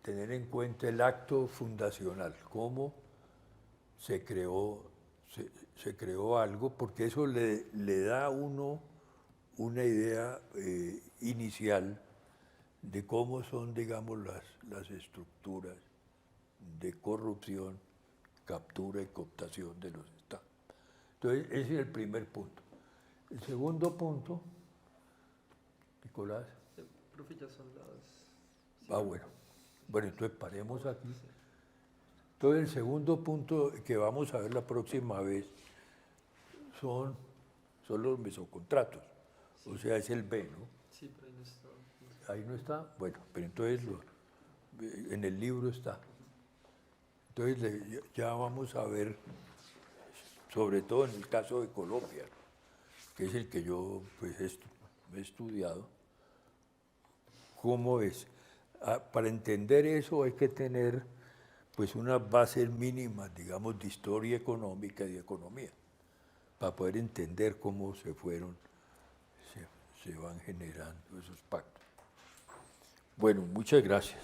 en cuenta el acto fundacional, cómo se creó algo, porque eso le da a uno una idea inicial de cómo son, digamos, las estructuras de corrupción, captura y cooptación de los estados. Entonces, ese es el primer punto. El segundo punto, Nicolás. Profe, ya son las... Bueno. Bueno, entonces paremos aquí. Entonces, el segundo punto que vamos a ver la próxima vez son los mesocontratos. O sea, es el B, ¿no? Sí, pero ahí no está. Ahí no está. Bueno, pero entonces en el libro está. Entonces ya vamos a ver, sobre todo en el caso de Colombia, que es el que yo pues, he estudiado, cómo es. Para entender eso hay que tener pues unas bases mínimas, digamos, de historia económica y de economía, para poder entender cómo se van generando esos pactos. Bueno, muchas gracias.